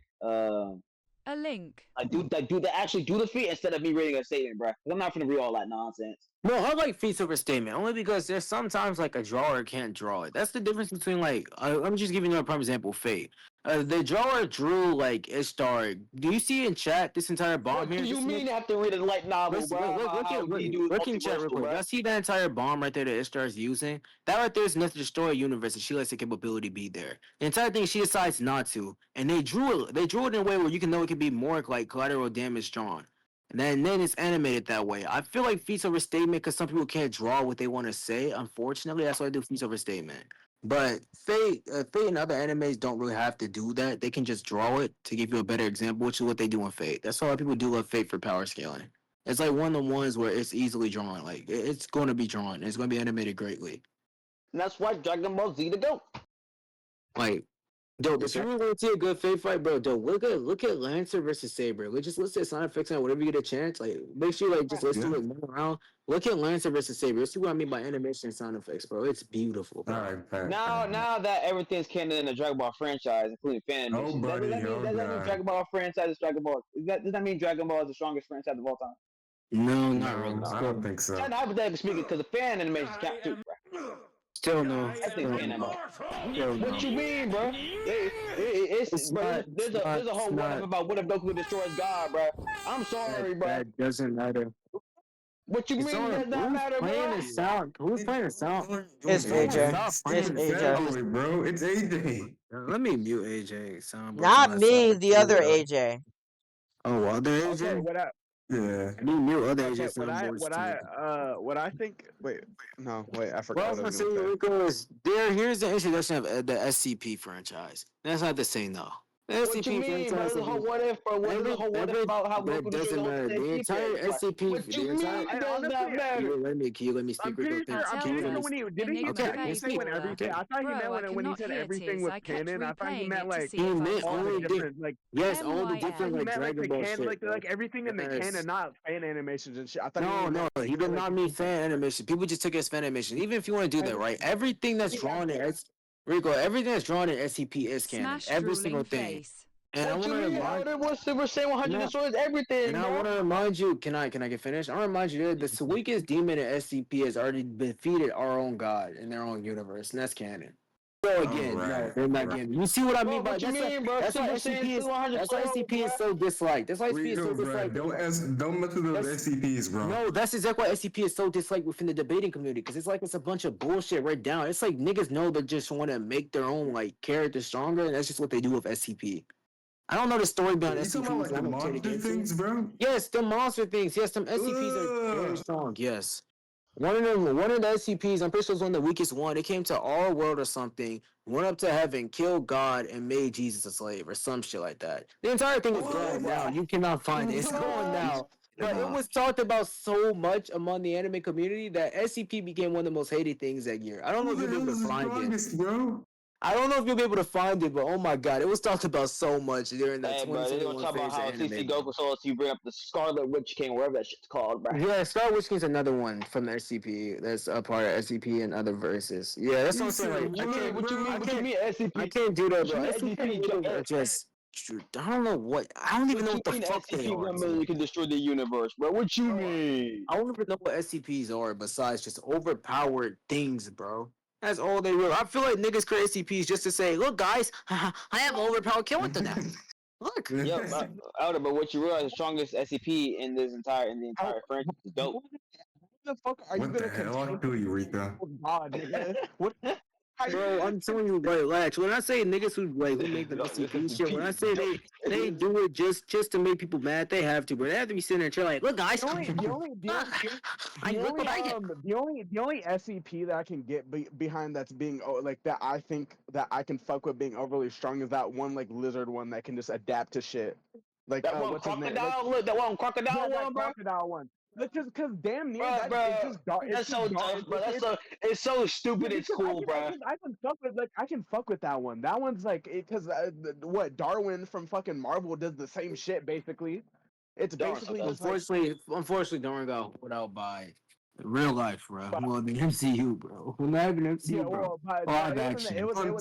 do they actually do the feat instead of me reading a statement, bro. I'm not gonna read all that nonsense.
No, I like Feats Overstatement only because there's sometimes like a drawer can't draw it. That's the difference between like I'm just giving you a prime example. Fate. The drawer drew like Ishtar. Do you see in chat this entire bomb
What do
here?
you
This
mean after reading a light novel,
Listen,
bro?
look
How
at
he do is
look in chat real
multiversal,
quick.
bro.
Y'all see that entire bomb right there that Ishtar is using? That right there is enough to destroy a universe, and she lets the capability be there. The entire thing she decides not to, and they drew it. They drew it in a way where you can know it can be more like collateral damage drawn. And then it's animated that way. I feel like feats overstatement because some people can't draw what they want to say. Unfortunately, that's why I do feats overstatement. But Fate and other animes don't really have to do that. They can just draw it to give you a better example, which is what they do in Fate. That's why a lot of people do love Fate for power scaling. It's like one of the ones where it's easily drawn. Like it's going to be drawn. It's going to be animated greatly.
And that's why Dragon Ball Z to go.
Like, dope.
Yes,
If you
sir.
really want to see a good Fate fight, bro, dope. Look at Lancer versus Saber. Let's listen to sound effects and whenever you get a chance. Like, make sure you like just listen to it move around. Look at Lancer versus Saber. Let's see what I mean by animation and sound effects, bro. It's beautiful, bro.
All right.
Now that everything's canon in the Dragon Ball franchise, including fan
Oh,
animation,
buddy.
does that mean
God.
Dragon Ball franchise is Dragon Ball? Does that mean Dragon Ball is the strongest franchise of all time?
No, not really.
No, I don't think so.
Not hypothetically speaking, because the fan animations count too, bro.
Still no.
Everything's
Still
canon,
no.
bro.
Still no.
What you mean, bro?
It's not.
There's a whole what if about what if Goku destroys God, bro? I'm sorry, bro.
That doesn't matter.
What you
It's
mean
on
does not
who's
matter,
playing
bro?
the sound? Who's playing the sound?
It's
Someone
AJ.
stop playing
It's
the
AJ.
sound.
Bro. It's AJ.
Let me mute AJ soundboard so
Not
my sound
me,
is
the other
clear.
AJ.
Oh, other
Okay,
AJ?
Yeah.
I need mute other
okay,
AJ soundboards too.
what I think. Wait, no, wait, I
What I
forgot
was
what I
gonna
was
say,
gonna say.
Rico, is here's the introduction of the SCP franchise. That's not the same though.
What you mean, bro? This is a whole what if, bro? What is the whole what if about how
that
Goku destroys
doesn't
the whole
matter. The entire SCP,
What you mean it does not matter?
can you let me speak?
I'm
Rico?
pretty sure. I'm
Can you
pretty
let
sure
me
when he
speak?
did he
Okay,
did he say when everything? I thought he meant when he said everything was canon. I thought he meant like
He meant
all the
only
different like.
yes, all the
I
different
thought he
like
meant like
Dragon
the
Ball
canon,
shit, bro.
like everything in the canon, not fan animations and shit. I thought he
No,
only
no,
meant
he did
like,
not mean fan animation. People just took it as fan animation. Even if you want to do that, right? Everything that's drawn in Rico, everything that's drawn in SCP is canon. Every single thing. And I
What
want
you
to
mean,
remind.
Elder? What Super Saiyan 100 destroys everything,
And I
bro?
want to remind you, can I get finished? I want to remind you that the weakest demon in SCP has already defeated our own god in their own universe, and that's canon. So again, no, they're not getting. You see what I mean?
Bro, what you mean, bro?
That's why
Super
SCP
Saiyan
is
100
that's why SCP is so disliked. That's why SCP is so disliked.
Don't mess with those SCPs, bro.
No, that's exactly why SCP is so disliked within the debating community because it's like it's a bunch of bullshit right down. It's like niggas know they just want to make their own like character stronger, and that's just what they do with SCP. I don't know the story behind
You
SCPs.
talking about like
I
the
don't care to
monster
get into.
things, bro?
Yes, the monster things. Yes, some SCPs are very strong. Yes. One of the SCPs, I'm pretty sure it's one of the weakest one. It came to our world or something, went up to heaven, killed God, and made Jesus a slave or some shit like that. The entire thing is gone now. You cannot find it. It's gone now. But it was talked about so much among the anime community that SCP became one of the most hated things that year. I don't know if you'll be able to find it.
Bro?
I don't know if you'll be able to find it, but oh my god, it was talked about so much during that
Hey, bro, they gonna
2021
talk about
phase of
how
anime.
CC Goku so you bring up the Scarlet Witch King, whatever that shit's called, bro.
Yeah, Star Wars King's another one from the SCP. That's a part of SCP and other verses. Yeah, that's what I'm saying. Like,
What you mean, SCP?
I can't do that,
What you
bro.
mean,
SCP are just. I don't know what. I don't even know what the fuck they are.
1 million can destroy the universe, bro? What you mean?
I don't even know what SCPs are besides just overpowered things, bro. That's all they really. I feel like niggas create SCPs just to say, look, guys, I have overpowered kill internet. Look.
Yo, Elder, but what you realize, the strongest SCP in the entire franchise is dope.
the fuck are you gonna contain
Eureka?
God, nigga? What?
Bro, I'm telling you, relax. When I say niggas who make the SCP shit, when I say they do it just to make people mad, they have to. But they have to be sitting there and like, look, guys.
The only SCP that I can get behind that's being like that I think that I can fuck with being overly strong is that one like lizard one that can just adapt to shit. Like
that one
what's his name?
crocodile, look, that one crocodile
that
one, bro.
Crocodile one. Cause damn near
Bro,
it's just dark.
That's so dumb, bro. It's so stupid. It's cool, bro.
I can fuck with that one. That one's like because what Darwin from fucking Marvel does the same shit basically. It's basically just
unfortunately, Darwin got put out by real life, bro. Well, the MCU, bro. Well, not even MCU, bro. Live action.
I'm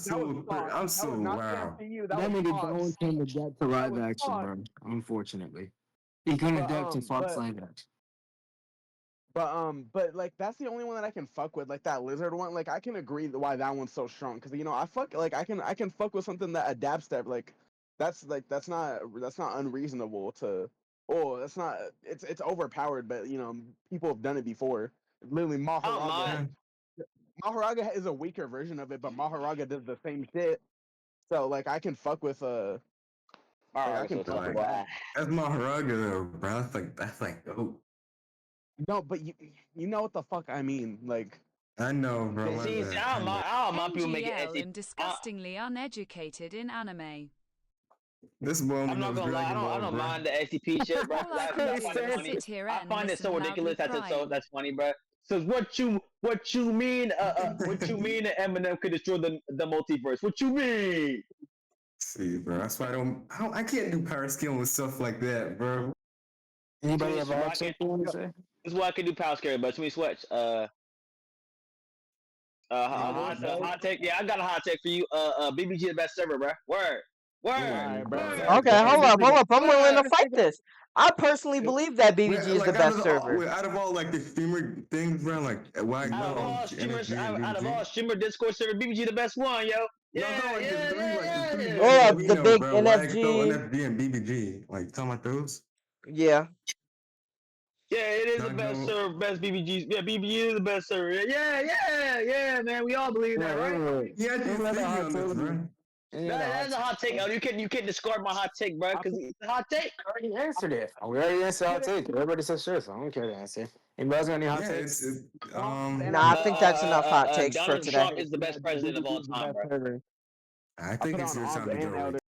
so wow.
That nigga Darwin came to adapt to live action, bro. Unfortunately, he couldn't adapt to Fox live action.
But like that's the only one that I can fuck with, like that lizard one. Like I can agree why that one's so strong, because I can fuck with something that adapts that that's not unreasonable to. Oh, that's not it's overpowered, but people have done it before. Literally Maharaga. Maharaga is a weaker version of it, but Maharaga does the same shit. So like I can fuck with I can fuck with that.
That's Maharaga though, bro. That's like dope.
No, but you know what the fuck I mean, like.
I know, bro.
See, I don't mind people making
NGL and disgustingly uneducated in anime.
This one
I'm not gonna lie, I don't mind the SCP shit, bro. I find it so ridiculous. That's funny, bro. So what you mean? What you mean that Eminem could destroy the multiverse? What you mean?
See, bro. That's why I can't do power scaling with stuff like that, bro.
Anybody ever had something to say?
This is why I can do power scaling, but let me switch. Hot take. Yeah, I got a hot take for you. BBG the best server, bro. Word.
Okay, hold up. I'm willing to fight this. I personally believe that BBG is the best server.
Out of all like the streamer things, bro, like why
out of all streamer Discord server, BBG the best one, yo.
The big NFG.
NFG and BBG, like talking about those.
Yeah.
Yeah, it is the best server, best BBG. Yeah, BBG is the best server. Yeah, man. We all believe that, right?
Yeah,
that's a hot take. You can't discard my hot take, bro, because it's a hot take.
I already answered it. We already answered hot take. Everybody says sure, so I don't care to answer. Anybody got any hot takes?
I think that's enough hot takes for today.
Donald Trump is the best president of all time, bro.
I think it's your time to go.